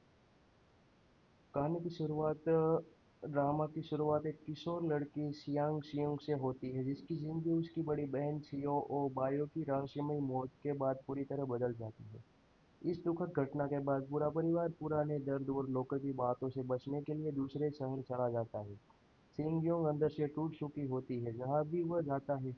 कहानी की शुरुआत ड्रामा की शुरुआत एक किशोर लड़की सियांग सियोंग से होती है, जिसकी जिंदगी उसकी बड़ी बहन छियो ओ बायो की रहस्यमयी मौत के बाद पूरी तरह बदल जाती है। इस दुखद घटना के बाद पूरा परिवार पुराने दर्द और लोगों की बातों से बचने के लिए दूसरे शहर चला जाता है। सिंगयोंग अंदर से टूट चुकी होती है। जहाँ भी वह जाता है,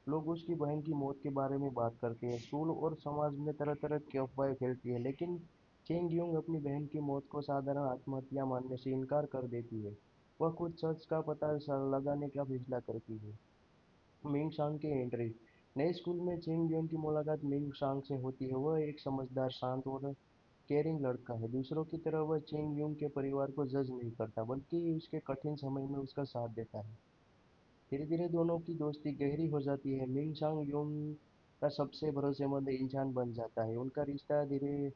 लोग उसकी बहन की मौत के बारे में बात करते हैं। स्कूल और समाज में तरह तरह की अफवाहें फैलती है, लेकिन चेंगयोंग अपनी बहन की मौत को साधारण आत्महत्या मानने से इनकार कर देती है। वह खुद सच का पता लगाने का फैसला करती है। मिंग सांग की एंट्री। नए स्कूल में चेंगयोंग की मुलाकात मिंग सांग से होती है। वह एक समझदार, शांत और केयरिंग लड़का है। दूसरों की तरह वह चेंगयोंग के परिवार को जज नहीं करता, बल्कि उसके कठिन समय में उसका साथ देता है। धीरे धीरे दोनों की दोस्ती गहरी हो जाती है। मिंग सांग यूंग का सबसे भरोसेमंद इंसान बन जाता है। उनका रिश्ता धीरे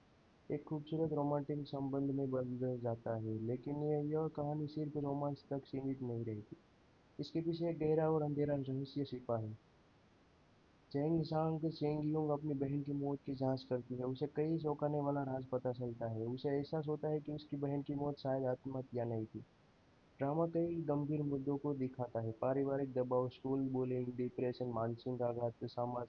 एक खूबसूरत रोमांटिक संबंध में बदल जाता है। लेकिन यह कहानी सिर्फ रोमांस तक सीमित नहीं रहती। इसके पीछे एक गहरा और अंधेरा रहस्य छिपा है। चेंग सांग चेंगयुंग अपनी बहन की मौत की जांच करती है। उसे कई चौंकाने वाला राज पता चलता है। उसे एहसास होता है कि उसकी बहन की मौत शायद आत्महत्या नहीं थी। ड्रामा कई गंभीर मुद्दों को दिखाता है। पारिवारिक दबाव, स्कूल बुलिंग, डिप्रेशन, मानसिक आघात, समाज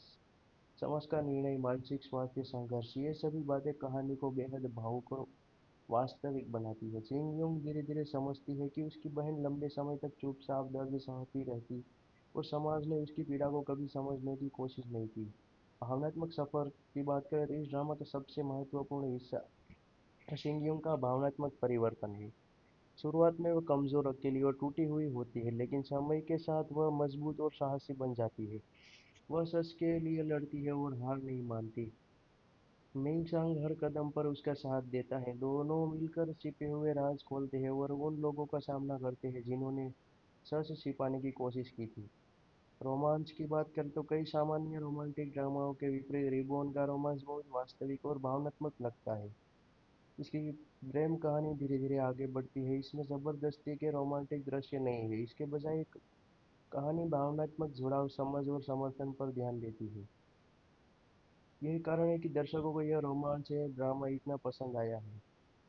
समाज का निर्णय, मानसिक स्वास्थ्य संघर्ष, ये सभी बातें कहानी को बेहद भावुक और वास्तविक बनाती है। चिंग-योंग धीरे-धीरे समझती है कि उसकी बहन लंबे समय तक चुपचाप दर्द सहती रहती और समाज ने उसकी पीड़ा को कभी समझने की कोशिश नहीं की। भावनात्मक सफर की बात करें तो इस ड्रामा का सबसे महत्वपूर्ण हिस्सा चिंग-योंग का भावनात्मक परिवर्तन है। शुरुआत में वह कमजोर, अकेली और टूटी हुई होती है, लेकिन समय के साथ वह मजबूत और साहसी बन जाती है। वह सच के लिए लड़ती है और हार नहीं मानती। मिंग हर कदम पर उसका साथ देता है। दोनों मिलकर छिपे हुए राज खोलते हैं और उन लोगों का सामना करते हैं जिन्होंने सच छिपाने की कोशिश की थी। रोमांच की बात करें तो कई सामान्य रोमांटिक ड्रामाओं के विपरीत रिबोन का रोमांस बहुत वास्तविक और भावनात्मक लगता है। इसकी प्रेम कहानी धीरे धीरे आगे बढ़ती है। इसमें जबरदस्ती के रोमांटिक दृश्य नहीं है। इसके बजाय कहानी भावनात्मक जुड़ाव, समझ और समर्थन पर ध्यान देती है। यही कारण है कि दर्शकों को यह रोमांच है ड्रामा इतना पसंद आया है।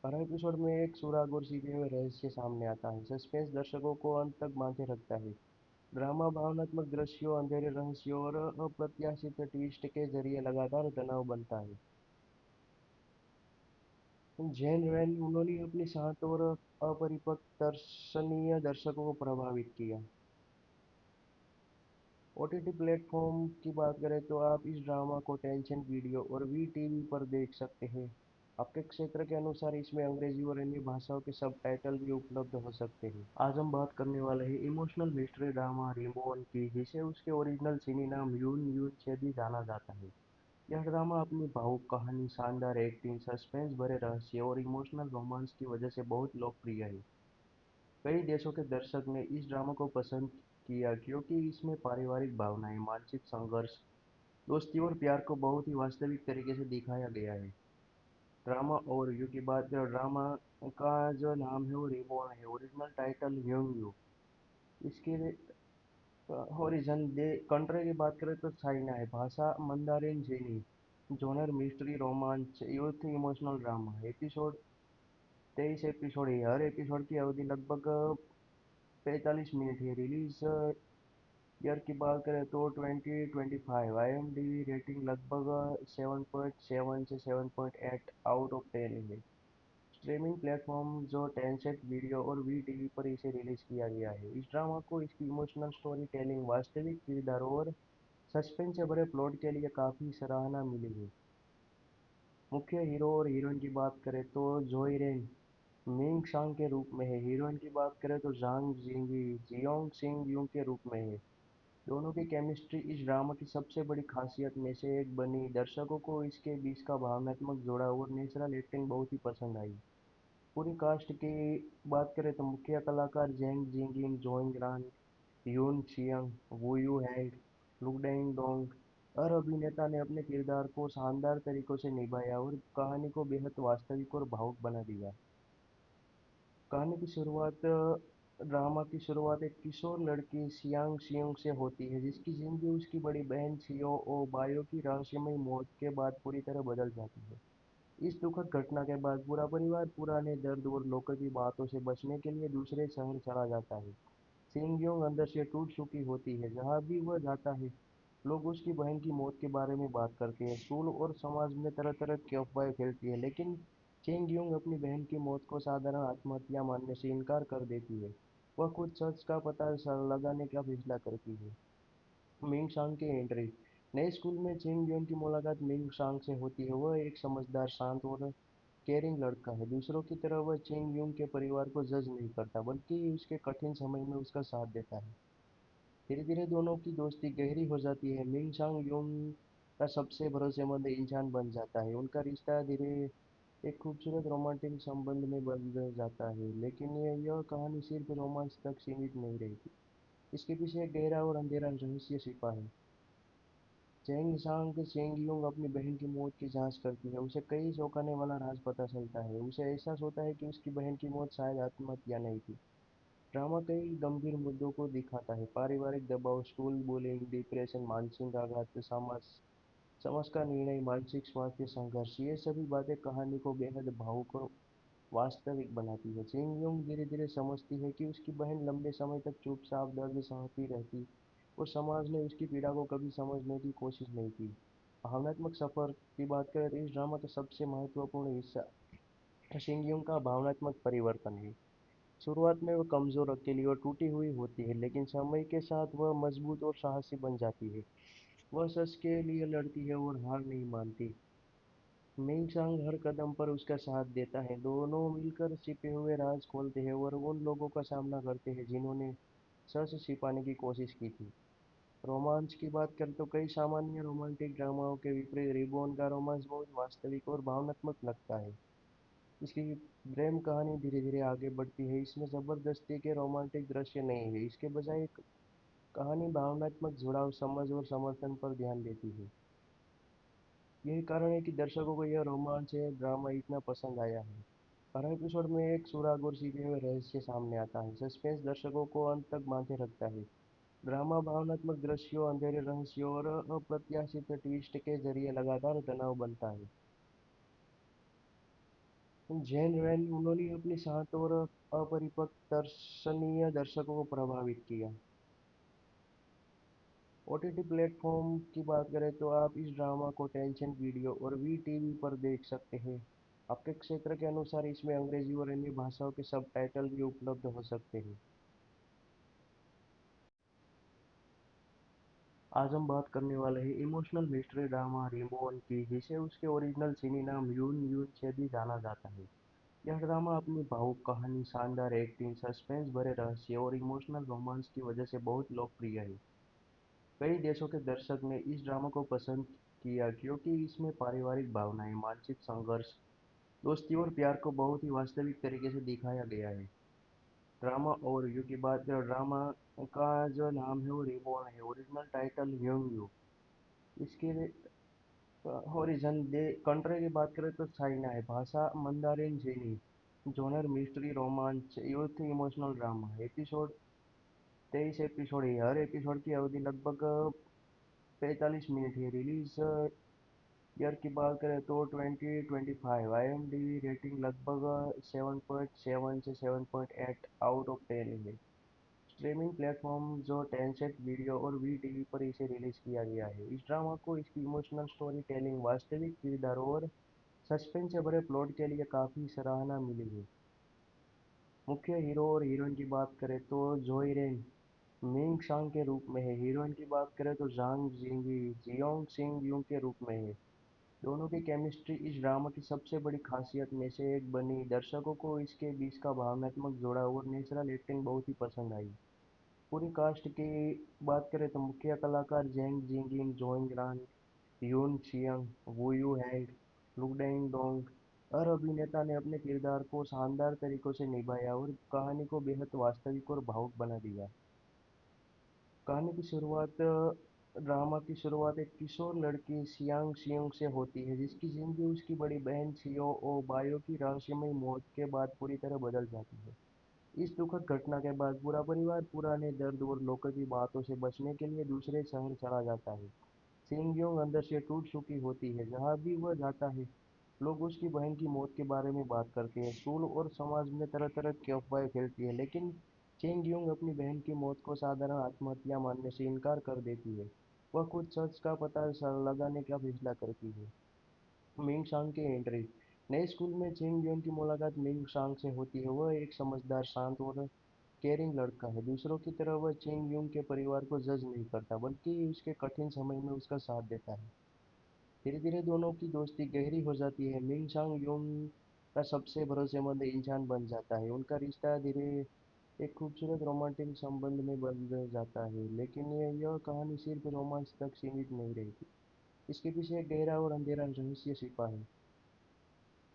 हर एपिसोड में एक सुराग और छिपे हुए रहस्य सामने आता है। सस्पेंस दर्शकों को अंत तक बांधे रखता है। ड्रामा भावनात्मक दृश्यों, अंधेरे रहस्यों और अप्रत्याशित ट्विस्ट के जरिए लगातार तनाव बनता है। जैन रैन उन्होंने अपने शांत और अपरिपक्व दर्शनीय दर्शकों को प्रभावित किया। ओटीटी प्लेटफॉर्म की बात करें तो आप इस ड्रामा को टेंशन वीडियो और वी टीवी पर देख सकते हैं। आपके क्षेत्र के अनुसार इसमें अंग्रेजी और अन्य भाषाओं के सबटाइटल भी उपलब्ध हो सकते हैं। आज हम बात करने वाले हैं इमोशनल मिस्ट्री ड्रामा रिमोन की, जिसे उसके ओरिजिनल चीनी नाम यून यून से भी जाना जाता है। यह ड्रामा अपनी भावुक कहानी, शानदार एक्टिंग, सस्पेंस भरे रहस्य और इमोशनल रोमांस की वजह से बहुत लोकप्रिय है। कई देशों के दर्शक ने इस ड्रामा को पसंद किया क्योंकि इसमें पारिवारिक भावनाएं, मानसिक संघर्ष, दोस्ती और प्यार को बहुत ही वास्तविक तरीके से दिखाया गया है। ड्रामा ओवरव्यू की बात करें, ड्रामा का जो नाम है वो रिबॉर्न है। ओरिजिनल टाइटल ह्यूंग यू। इसके ओरिजिन दे कंट्री की बात करें तो चाइना है। भाषा मंदारिन चीनी। जॉनर मिस्ट्री, रोमांच, youth, emotional drama. Episode 23 episode है। हर एपिसोड की अवधि लगभग 45 मिनट है। रिलीज ईयर की बात करें तो 2025। आईएमडीबी रेटिंग लगभग 7.7 से 7.8 आउट ऑफ 10 है। स्ट्रीमिंग प्लेटफॉर्म जो टेंसेंट वीडियो और वी टीवी पर इसे रिलीज किया गया है। इस ड्रामा को इसकी इमोशनल स्टोरी टेलिंग, वास्तविक किरदारों और सस्पेंस से भरे प्लॉट के लिए काफी सराहना मिली है। मुख्य हीरो और हीरोइन की बात करें तो जोई रेन मिंग सांग के रूप में है। हीरोइन की बात करें तो जांग जिंगी जियोंग सिंग यूंग के रूप में है। दोनों की केमिस्ट्री इस ड्रामा की सबसे बड़ी खासियत में से एक बनी। दर्शकों को इसके बीच का भावनात्मक जुड़ाव और नेचुरल एक्टिंग बहुत ही पसंद आई। पूरी कास्ट की बात करें तो मुख्य कलाकार जेंग जिंगिन, जोंग रान, यून चियांग, वू यू हैंग, लुक डोंग। हर अभिनेता ने अपने किरदार को शानदार तरीकों से निभाया और कहानी को बेहद वास्तविक और भावुक बना दिया। कहानी की शुरुआत ड्रामा की शुरुआत एक किशोर लड़की सियांग सियोंग से होती है, जिसकी जिंदगी उसकी बड़ी बहन छियो ओ बायो की रहस्यमयी मौत के बाद पूरी तरह बदल जाती है। इस दुखद घटना के बाद पूरा परिवार पुराने दर्द और लोगों की बातों से बचने के लिए दूसरे शहर चला जाता है। सिंगयोंग अंदर से टूट चुकी होती है। जहाँ भी वह जाता है, लोग उसकी बहन की मौत के बारे में बात करते हैं। स्कूल और समाज में तरह तरह की अफवाहें फैलती है, लेकिन चेंगयोंग अपनी बहन की मौत को साधारण आत्महत्या मानने से इनकार कर देती है। वह खुद सच का पता लगाने का फैसला करती है। मिंग सांग की एंट्री। नए स्कूल में चेंगयोंग की मुलाकात मिंग सांग से होती है। वह एक समझदार, शांत और केयरिंग लड़का है। दूसरों की तरह वह चेंगयोंग के परिवार को जज नहीं करता, बल्कि उसके कठिन समय में उसका साथ देता है। धीरे धीरे दोनों की दोस्ती गहरी हो जाती है। मिंग सांग यूंग का सबसे भरोसेमंद इंसान बन जाता है। उनका रिश्ता धीरे एक खूबसूरत रोमांटिक संबंध में बदल जाता है। लेकिन यह कहानी सिर्फ रोमांस तक सीमित नहीं रहती। इसके पीछे एक गहरा और अंधेरा रहस्य छिपा है। चेंग सांग चेंगयुंग अपनी बहन की मौत की जांच करती है। उसे कई चौंकाने वाला राज पता चलता है। उसे एहसास होता है कि उसकी बहन की मौत शायद आत्महत्या नहीं थी। ड्रामा कई गंभीर मुद्दों को दिखाता है। पारिवारिक दबाव, स्कूल बुलिंग, डिप्रेशन, मानसिक आघात, समाज समाज का निर्णय, मानसिक स्वास्थ्य संघर्ष, ये सभी बातें कहानी को बेहद भावुक और वास्तविक बनाती है। चिंग-योंग धीरे-धीरे समझती है कि उसकी बहन लंबे समय तक चुपचाप दर्द सहती रहती और समाज ने उसकी पीड़ा को कभी समझने की कोशिश नहीं की। भावनात्मक सफर की बात करें तो इस ड्रामा का सबसे महत्वपूर्ण हिस्सा शिंगयोंग का भावनात्मक परिवर्तन है। शुरुआत में वह कमजोर, अकेली और टूटी हुई होती है, लेकिन समय के साथ वह मजबूत और साहसी बन जाती है। वह सच के लिए लड़ती है और हार नहीं मानती। मिंग हर कदम पर उसका साथ देता है। दोनों मिलकर छिपे हुए राज खोलते हैं और उन लोगों का सामना करते हैं जिन्होंने सच छिपाने की कोशिश की थी। रोमांच की बात करें तो कई सामान्य रोमांटिक ड्रामाओं के विपरीत रिबोन का रोमांस बहुत वास्तविक और भावनात्मक लगता है। इसकी प्रेम कहानी धीरे धीरे आगे बढ़ती है। इसमें जबरदस्ती के रोमांटिक दृश्य नहीं है। इसके बजाय कहानी भावनात्मक जुड़ाव, समझ और समर्थन पर ध्यान देती है। यही कारण है कि दर्शकों को यह रोमांच है ड्रामा इतना पसंद आया है। हर एपिसोड में एक सुराग और छिपे हुए रहस्य सामने आता है। सस्पेंस दर्शकों को अंत तक बांधे रखता है। ड्रामा भावनात्मक दृश्यों, अंधेरे रहस्यों और अप्रत्याशित ट्विस्ट के जरिए लगातार तनाव बनता है। जैन रैन उन्होंने अपने शांत और अपरिपक्व दर्शनीय दर्शकों को प्रभावित किया। ओटीटी प्लेटफॉर्म की बात करें तो आप इस ड्रामा को टेंशन वीडियो और वी टीवी पर देख सकते हैं। आपके क्षेत्र के अनुसार इसमें अंग्रेजी और अन्य भाषाओं के सबटाइटल भी उपलब्ध हो सकते हैं। आज हम बात करने वाले हैं इमोशनल मिस्ट्री ड्रामा रिमोन की, जिसे उसके ओरिजिनल चीनी नाम यून यून से भी जाना जाता है। यह ड्रामा अपनी भावुक कहानी, शानदार एक्टिंग, सस्पेंस भरे रहस्य और इमोशनल रोमांस की वजह से बहुत लोकप्रिय है। कई देशों के दर्शक ने इस ड्रामा को पसंद किया क्योंकि इसमें पारिवारिक भावनाएं, मानसिक संघर्ष, दोस्ती और प्यार को बहुत ही वास्तविक तरीके से दिखाया गया है। ड्रामा ओवरव्यू की बात करें, ड्रामा का जो नाम है वो रिबॉर्न है। Original title young you. इसके ओरिजिन दे कंट्री की बात करें तो चाइना है। भाषा मंदारिन चीनी। जॉनर मिस्ट्री, रोमांच, youth, emotional drama. Episode 23 episode है। हर एपिसोड की अवधि लगभग 45 मिनट है। रिलीज ईयर की बात करें तो 2025। IMDb रेटिंग लगभग 7.7 से 7.8 आउट ऑफ 10 है। स्ट्रीमिंग प्लेटफॉर्म जो टेंसेंट वीडियो और वी टीवी पर इसे रिलीज किया गया है। इस ड्रामा को इसकी इमोशनल स्टोरी टेलिंग, वास्तविक किरदारों और सस्पेंस से भरे प्लॉट के लिए काफी सराहना मिली है। मुख्य हीरो और हीरोइन की बात करें तो जोई रेन मिंग सांग के रूप में है। हीरोइन की बात करें तो जांग जिंगी जियोंग सिंग यूं के रूप में है। दोनों की केमिस्ट्री इस ड्रामा की सबसे बड़ी खासियत में से एक बनी। दर्शकों को इसके बीच का भावनात्मक जुड़ाव और नेचुरल एक्टिंग बहुत ही पसंद आई। पूरी कास्ट की बात करें तो मुख्य कलाकार जेंग जिंगिन, जोइंग रान, यून चियंग, वू यू हैंग, लुक डोंग। हर अभिनेता ने अपने किरदार को शानदार तरीकों से निभाया और कहानी को बेहद वास्तविक और भावुक बना दिया। कहानी की शुरुआत ड्रामा की शुरुआत एक किशोर लड़की सियांग सियोंग से होती है जिसकी जिंदगी उसकी बड़ी बहन सियो ओ बायो की रहस्यमयी मौत के बाद पूरी तरह बदल जाती है। इस दुखद घटना के बाद पूरा परिवार पुराने दर्द और लोगों की बातों से बचने के लिए दूसरे शहर चला जाता है। सिंगयोंग अंदर से टूट चुकी होती है। जहाँ भी वह जाता है, लोग उसकी बहन की मौत के बारे में बात करते हैं। स्कूल और समाज में तरह-तरह की अफवाहें फैलती हैं, लेकिन चेंगयोंग अपनी बहन की मौत को साधारण आत्महत्या मानने से इनकार कर देती है। वह खुद सच का पता लगाने का फैसला करती है। मिंग सांग की एंट्री। नए स्कूल में चेंगयोंग की मुलाकात मिंग सांग से होती है। वह एक समझदार, शांत और केयरिंग लड़का है। दूसरों की तरह वह चेंगयोंग के परिवार को जज नहीं करता, बल्कि उसके कठिन समय में उसका साथ देता है। धीरे-धीरे दोनों की दोस्ती गहरी हो जाती है। मिंग सांग-यूंग का सबसे भरोसेमंद इंसान बन जाता है। उनका रिश्ता धीरे एक खूबसूरत रोमांटिक संबंध में बदल जाता है। लेकिन यह कहानी सिर्फ रोमांस तक सीमित नहीं रहती। इसके पीछे एक गहरा और अंधेरा रहस्य छिपा है।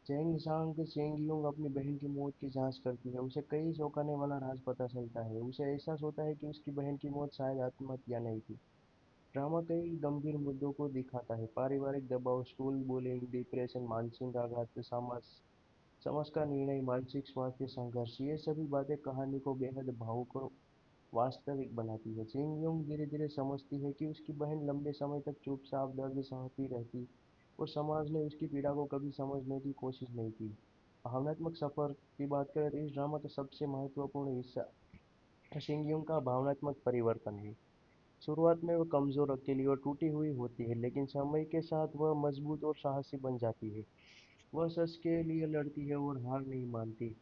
चेंग सांग चेंगयूंग अपनी बहन की मौत की जांच करती है। उसे कई चौंकाने वाला राज पता चलता है। उसे एहसास होता है कि उसकी बहन की मौत शायद आत्महत्या नहीं थी। ड्रामा कई गंभीर मुद्दों को दिखाता है। पारिवारिक दबाव, स्कूल बुलिंग, डिप्रेशन, मानसिक आघात, समाज समाज का निर्णय, मानसिक स्वास्थ्य संघर्ष, ये सभी बातें कहानी को बेहद भावुक और वास्तविक बनाती है। चिंग-योंग धीरे-धीरे समझती है कि उसकी बहन लंबे समय तक चुपचाप दर्द सहती रहती और समाज ने उसकी पीड़ा को कभी समझने की कोशिश नहीं की। भावनात्मक सफर की बात करें तो इस ड्रामा का सबसे महत्वपूर्ण हिस्सा चिंग-योंग का भावनात्मक परिवर्तन है। शुरुआत में वह कमजोर, अकेली और टूटी हुई होती है, लेकिन समय के साथ वह मजबूत और साहसी बन जाती है। वह सच के लिए लड़ती है और हार नहीं मानती।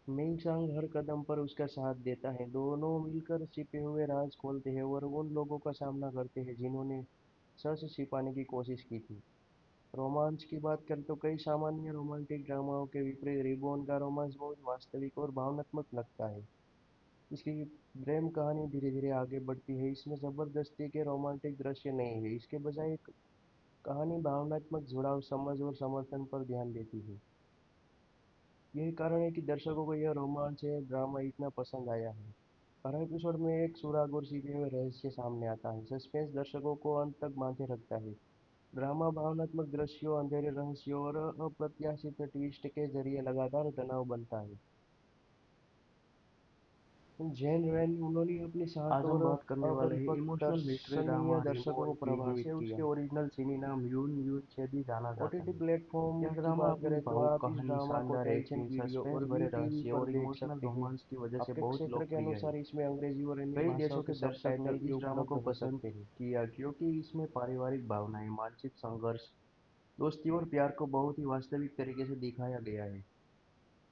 मिंग हर कदम पर उसका साथ देता है। दोनों मिलकर छिपे हुए राज खोलते हैं और उन लोगों का सामना करते हैं जिन्होंने सच छिपाने की कोशिश की थी। रोमांच की बात करें तो कई सामान्य रोमांटिक ड्रामाओं के विपरीत रिबॉर्न का रोमांस बहुत वास्तविक और भावनात्मक लगता है। इसकी प्रेम कहानी धीरे धीरे आगे बढ़ती है। इसमें जबरदस्ती के रोमांटिक दृश्य नहीं है। इसके बजाय कहानी भावनात्मक जुड़ाव, समझ और समर्थन पर ध्यान देती है। यही कारण है कि दर्शकों को यह रोमांच है ड्रामा इतना पसंद आया है। हर एपिसोड में एक सुराग और छिपे हुए रहस्य सामने आता है। सस्पेंस दर्शकों को अंत तक बांधे रखता है। ड्रामा भावनात्मक दृश्यों, अंधेरे रहस्यों और अप्रत्याशित ट्विस्ट के जरिए लगातार तनाव बनता है। जैन रैन उन्होंने अपने साथ आज हम और बात करने वाले हैं अपरिपक्व इमोशनल मिस्ट्री दर्शनीय ड्रामा दर्शकों को रिमोन की, प्रभावित जिसे किया। उसके ओरिजिनल चीनी नाम यून यून से भी जाना जाता ओटीटी है। प्लेटफॉर्म यह की ड्रामा बात अपनी करें तो भावुक आप इस कहानी, ड्रामा को शानदार टेंशन एक्टिंग, वीडियो सस्पेंस और भरे वी टीवी रहस्य पर और देख इमोशनल सकते हैं। रोमांस की वजह से आपके बहुत क्षेत्र के लोकप्रिय है। अनुसार इसमें अंग्रेजी और अन्य कई भाषाओं देशों के के दर्शक ने सबटाइटल भी इस ड्रामा को उपलब्ध हो पसंद सकते हैं। किया क्योंकि इसमें पारिवारिक भावनाएं, मानसिक संघर्ष, दोस्ती और प्यार को बहुत ही वास्तविक तरीके से दिखाया गया है।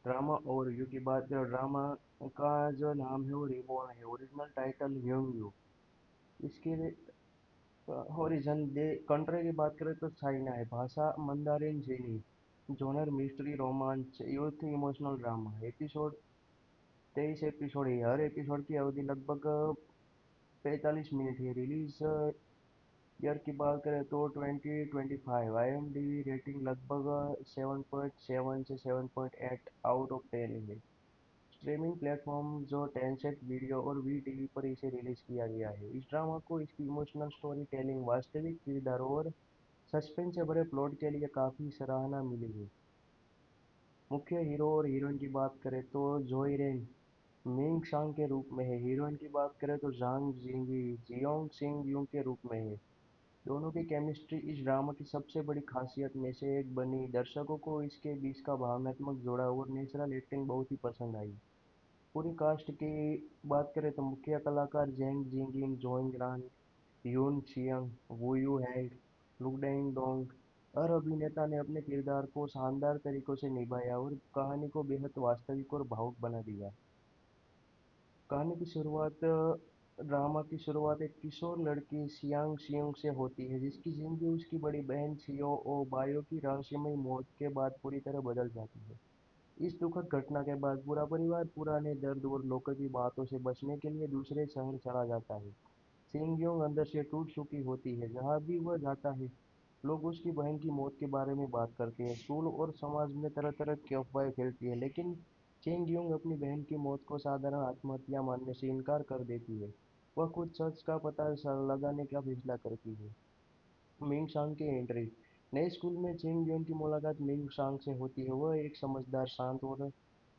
ड्रामा ओवरव्यू की बात करें, ड्रामा का जो नाम है वो रिबॉर्न है। ओरिजिनल टाइटल ह्यूंग यू। इसके ओरिजिन दे कंट्री की बात करें तो चाइना है। भाषा मंदारिन चीनी। जॉनर मिस्ट्री, रोमांच, youth, emotional drama. Episode 23 episode है। हर एपिसोड की अवधि लगभग 45 मिनट है। रिलीज ईयर की बात करें तो 2025। आईएमडीबी रेटिंग लगभग 7.7 से 7.8 आउट ऑफ 10 है। स्ट्रीमिंग प्लेटफॉर्म जो टेंसेंट वीडियो और वी टीवी पर इसे रिलीज किया गया है। इस ड्रामा को इसकी इमोशनल स्टोरी टेलिंग, वास्तविक किरदारों और सस्पेंस से भरे प्लॉट के लिए काफी सराहना मिली है। मुख्य हीरो और हीरोइन की बात करें तो जोई रेन मिंग सांग के रूप में है। हीरोइन की बात करें तो जांग जिंगी जियोंग सिंग यूंग के रूप में है। दोनों की केमिस्ट्री इस ड्रामा की सबसे बड़ी खासियत में से एक बनी। दर्शकों को इसके बीच का भावनात्मक जुड़ाव और नेचुरल एक्टिंग बहुत ही पसंद आई। पूरी कास्ट की बात करें तो मुख्य कलाकार जेंग जिंगिंग, जोइंग रान, यून छियंग, वू यू हैंग, लुडेंग डोंग। हर अभिनेता ने अपने किरदार को शानदार तरीकों से निभाया और कहानी को बेहद वास्तविक और भावुक बना दिया। कहानी की शुरुआत ड्रामा की शुरुआत एक किशोर लड़की सियांग सियोंग से होती है जिसकी जिंदगी उसकी बड़ी बहन सियो ओ बायो की रहस्यमयी मौत के बाद पूरी तरह बदल जाती है। इस दुखद घटना के बाद पूरा परिवार पुराने दर्द और लोगों की बातों से बचने के लिए दूसरे शहर चला जाता है। सिंगयोंग अंदर से टूट चुकी होती है। जहाँ भी वह जाता है, लोग उसकी बहन की मौत के बारे में बात करते हैं। स्कूल और समाज में तरह-तरह की अफवाहें फैलती हैं, लेकिन चेंगयोंग अपनी बहन की मौत को साधारण आत्महत्या मानने से इनकार कर देती है। वह खुद सच का पता लगाने का फैसला करती है। मिंग सांग की एंट्री। नए स्कूल में चेंग यून की मुलाकात मिंग सांग से होती है। वह एक समझदार, शांत और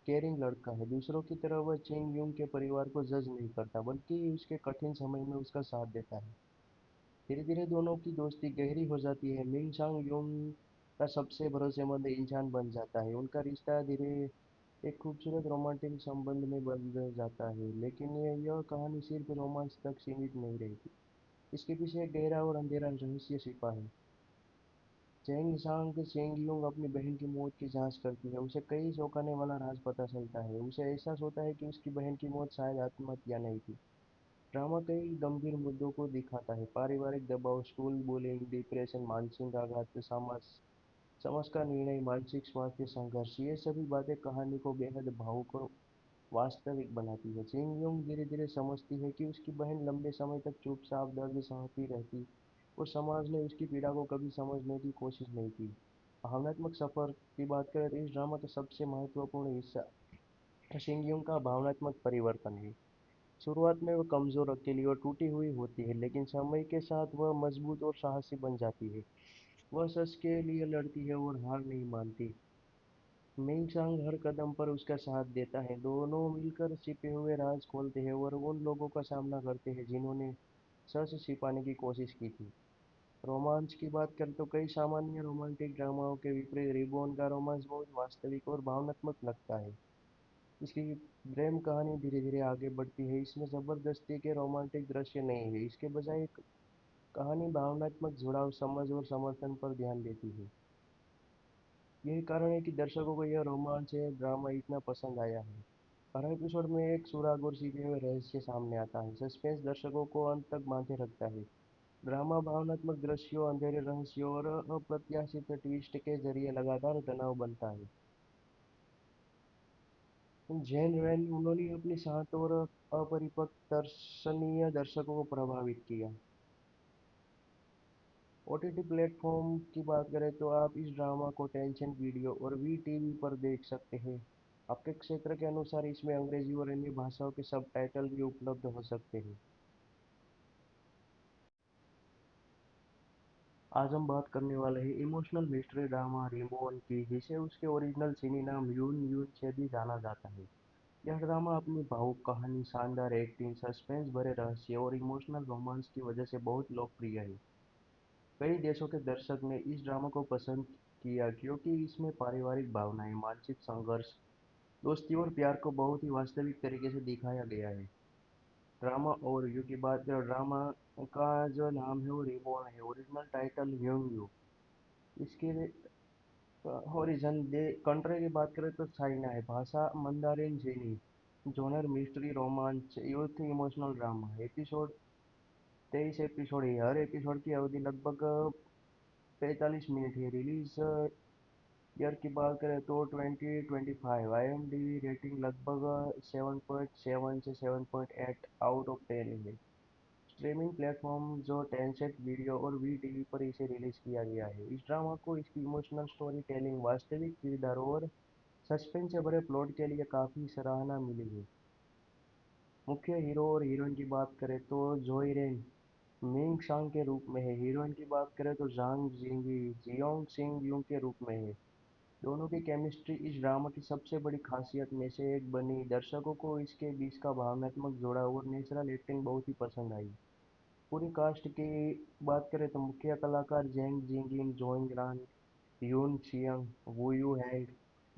केयरिंग लड़का है। दूसरों की तरह वह चेंग यून के परिवार को जज नहीं करता, बल्कि उसके कठिन समय में उसका साथ देता है। धीरे धीरे दोनों की दोस्ती गहरी हो जाती है। मिंग सांग यून का सबसे भरोसेमंद इंसान बन जाता है। उनका रिश्ता धीरे एक खूबसूरत रोमांटिक संबंध में बदल जाता है। लेकिन यह कहानी सिर्फ रोमांस तक सीमित नहीं रहती। इसके पीछे एक गहरा और अंधेरा रहस्य छिपा है। चेंग सांग चेंगयुंग अपनी बहन की मौत की जांच करती है। उसे कई चौंकाने वाला राज पता चलता है। उसे एहसास होता है कि उसकी बहन की मौत शायद आत्महत्या नहीं थी। ड्रामा कई गंभीर मुद्दों को दिखाता है। पारिवारिक दबाव, स्कूल बुलिंग, डिप्रेशन, मानसिक आघात, समाज समाज का निर्णय, मानसिक स्वास्थ्य संघर्ष, ये सभी बातें कहानी को बेहद भावुक और वास्तविक बनाती है। चिंग-योंग धीरे-धीरे समझती है कि उसकी बहन लंबे समय तक चुपचाप दर्द सहती रहती और समाज ने उसकी पीड़ा को कभी समझने की कोशिश नहीं की। भावनात्मक सफर की बात करें तो इस ड्रामा का सबसे महत्वपूर्ण हिस्सा शिंगयोंग का भावनात्मक परिवर्तन है। शुरुआत में वह कमजोर, अकेली और टूटी हुई होती है, लेकिन समय के साथ वह मजबूत और साहसी बन जाती है। वह सच के लिए लड़ती है और हार नहीं मानती। मिंग हर कदम पर उसका साथ देता है। दोनों मिलकर छिपे हुए राज खोलते हैं और उन लोगों का सामना करते हैं जिन्होंने सच छिपाने की कोशिश की थी। रोमांच की बात करें तो कई सामान्य रोमांटिक ड्रामाओं के विपरीत रिबोन का रोमांस बहुत वास्तविक और भावनात्मक लगता है। इसकी प्रेम कहानी धीरे धीरे आगे बढ़ती है। इसमें जबरदस्ती के रोमांटिक दृश्य नहीं है। इसके बजाय कहानी भावनात्मक जुड़ाव, समझ और समर्थन पर ध्यान देती है। यही कारण है कि दर्शकों को यह रोमांच है ड्रामा इतना पसंद आया है। हर एपिसोड में एक सुराग और छिपे हुए रहस्य सामने आता है। सस्पेंस दर्शकों को अंत तक बांधे रखता है। ड्रामा भावनात्मक दृश्यों, अंधेरे रहस्यों और अप्रत्याशित ट्विस्ट के जरिए लगातार तनाव बनता है। जैन रैन उन्होंने अपने शांत और अपरिपक्व दर्शनीय दर्शकों को प्रभावित किया। ओटीटी प्लेटफॉर्म की बात करें तो आप इस ड्रामा को टेंशन वीडियो और वी टीवी पर देख सकते हैं। आपके क्षेत्र के अनुसार इसमें अंग्रेजी और अन्य भाषाओं के सबटाइटल भी उपलब्ध हो सकते हैं। आज हम बात करने वाले हैं इमोशनल मिस्ट्री ड्रामा रिमोन की, जिसे उसके ओरिजिनल चीनी नाम यून यून से भी जाना जाता है। यह ड्रामा अपनी भावुक कहानी, शानदार एक्टिंग, सस्पेंस भरे रहस्य और इमोशनल रोमांस की वजह से बहुत लोकप्रिय है। कई देशों के दर्शक ने इस ड्रामा को पसंद किया क्योंकि इसमें पारिवारिक भावनाएं, मानसिक संघर्ष, दोस्ती और प्यार को बहुत ही वास्तविक तरीके से दिखाया गया है। ड्रामा ओवरव्यू की बात करें, ड्रामा का जो नाम है वो रिबॉर्न है। ओरिजिनल टाइटल ह्यूंग यू। इसके ओरिजिन दे कंट्री की बात करें तो चाइना है। भाषा मंदारिन चीनी। जॉनर मिस्ट्री, रोमांच, youth, emotional drama. Episode 23 episode है। हर एपिसोड की अवधि लगभग 45 मिनट है। रिलीज ईयर की बात करें तो 2025। आईएमडीबी रेटिंग लगभग 7.7 से 7.8 आउट ऑफ 10 है। स्ट्रीमिंग प्लेटफॉर्म जो टेंसेंट वीडियो और वी टीवी पर इसे रिलीज किया गया है। इस ड्रामा को इसकी इमोशनल स्टोरी टेलिंग, वास्तविक किरदारों और सस्पेंस से भरे प्लॉट के लिए काफी सराहना मिली है। मुख्य हीरो और हीरोइन की बात करें तो जोई रेन मिंग सांग के रूप में है। हीरोइन की बात करें तो जांग जिंगी जियोंग सिंग यूंग के रूप में है। दोनों की केमिस्ट्री इस ड्रामा की सबसे बड़ी खासियत में से एक बनी। दर्शकों को इसके बीच का भावनात्मक जुड़ाव और नेचुरल एक्टिंग बहुत ही पसंद आई। पूरी कास्ट की बात करें तो मुख्य कलाकार जेंग जिंगिन, जोंग रान, यून छियंग, वू यू हैंग,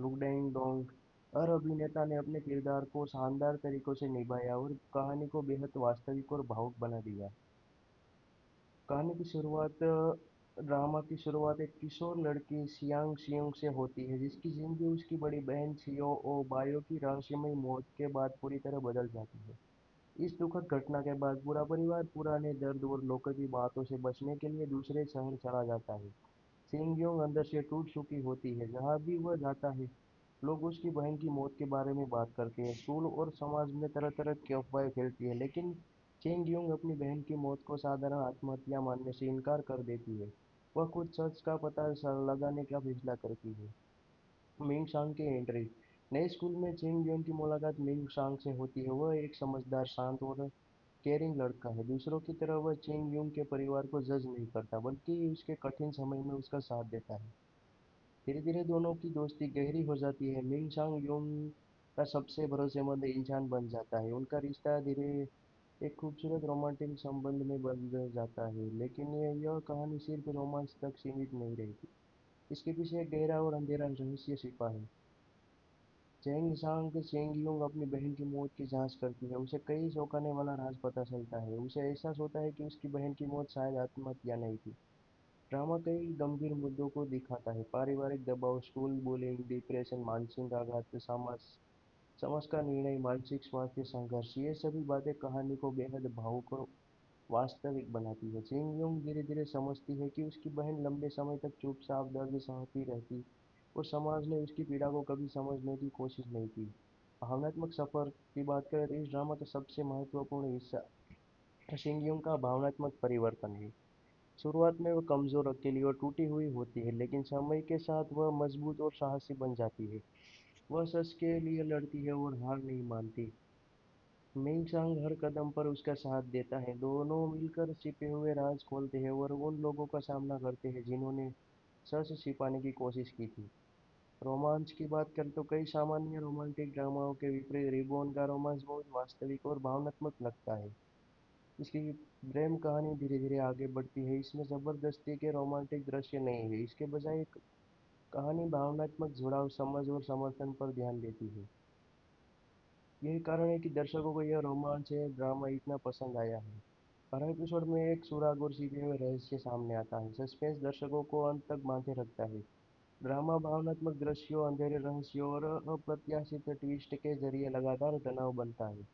लुडेंग डोंग। हर अभिनेता ने अपने किरदार को शानदार तरीकों से निभाया और कहानी को बेहद वास्तविक और भावुक बना दिया। कहानी की शुरुआत ड्रामा की शुरुआत एक किशोर लड़की सियांग सियोंग से होती है, जिसकी जिंदगी उसकी बड़ी बहन छियो ओ बायो की रहस्यमयी मौत के बाद पूरी तरह बदल जाती है। इस दुखद घटना के बाद पूरा परिवार पुराने दर्द और लोगों की बातों से बचने के लिए दूसरे शहर चला जाता है। सिंगयोंग अंदर से टूट चुकी होती है। जहाँ भी वह जाता है, लोग उसकी बहन की मौत के बारे में बात करते हैं। स्कूल और समाज में तरह तरह की अफवाहें फैलती है, लेकिन चेंगयोंग अपनी बहन की मौत को साधारण आत्महत्या मानने से इनकार कर देती है। वह खुद सच का पता लगाने का फैसला करती है। मिंग सांग की एंट्री। नए स्कूल में चेंगयोंग की मुलाकात मिंग सांग से होती है। वह एक समझदार, शांत और केयरिंग लड़का है। दूसरों की तरह वह चेंग यूंग के परिवार को जज नहीं करता, बल्कि उसके कठिन समय में उसका साथ देता है। धीरे धीरे दोनों की दोस्ती गहरी हो जाती है। मिंग सांग यूंग का सबसे भरोसेमंद इंसान बन जाता है। उनका रिश्ता धीरे एक खूबसूरत रोमांटिक संबंध में बदल जाता है। लेकिन यह कहानी सिर्फ रोमांस तक सीमित नहीं रहती। इसके पीछे एक गहरा और अंधेरा रहस्य छिपा है। चेंग सांग चेंगयुंग अपनी बहन की मौत की जांच करती है। उसे कई चौंकाने वाला राज पता चलता है। उसे एहसास होता है कि उसकी बहन की मौत शायद आत्महत्या नहीं थी। ड्रामा कई गंभीर मुद्दों को दिखाता है। पारिवारिक दबाव, स्कूल बुलिंग, डिप्रेशन, मानसिक आघात, समाज समाज का निर्णय, मानसिक स्वास्थ्य संघर्ष, ये सभी बातें कहानी को बेहद भावुक और वास्तविक बनाती है। चिंग यूंग धीरे धीरे समझती है कि उसकी बहन लंबे समय तक चुपचाप दर्द सहती रहती और समाज ने उसकी पीड़ा को कभी समझने की कोशिश नहीं की। भावनात्मक सफर की बात करें तो इस ड्रामा का सबसे महत्वपूर्ण हिस्सा चिंग यूंग का भावनात्मक परिवर्तन है। शुरुआत में वह कमजोर, अकेली और टूटी हुई होती है, लेकिन समय के साथ वह मजबूत और साहसी बन जाती है। वह सच के लिए लड़ती है और हार नहीं मानती। मिंग हर कदम पर उसका साथ देता है। दोनों मिलकर छिपे हुए राज खोलते हैं और उन लोगों का सामना करते हैं जिन्होंने सच छिपाने की कोशिश की थी। रोमांच की बात करें तो कई सामान्य रोमांटिक ड्रामाओं के विपरीत रिबोन का रोमांस बहुत वास्तविक और भावनात्मक लगता है। इसकी प्रेम कहानी धीरे धीरे आगे बढ़ती है। इसमें जबरदस्ती के रोमांटिक दृश्य नहीं है। इसके बजाय एक कहानी भावनात्मक जुड़ाव, समझ और समर्थन पर ध्यान देती है। यही कारण है कि दर्शकों को यह रोमांच है ड्रामा इतना पसंद आया है। हर एपिसोड में एक सुराग और छिपे हुए रहस्य सामने आता है। सस्पेंस दर्शकों को अंत तक बांधे रखता है। ड्रामा भावनात्मक दृश्यों, अंधेरे रहस्यों और अप्रत्याशित ट्विस्ट के जरिए लगातार तनाव बनता है।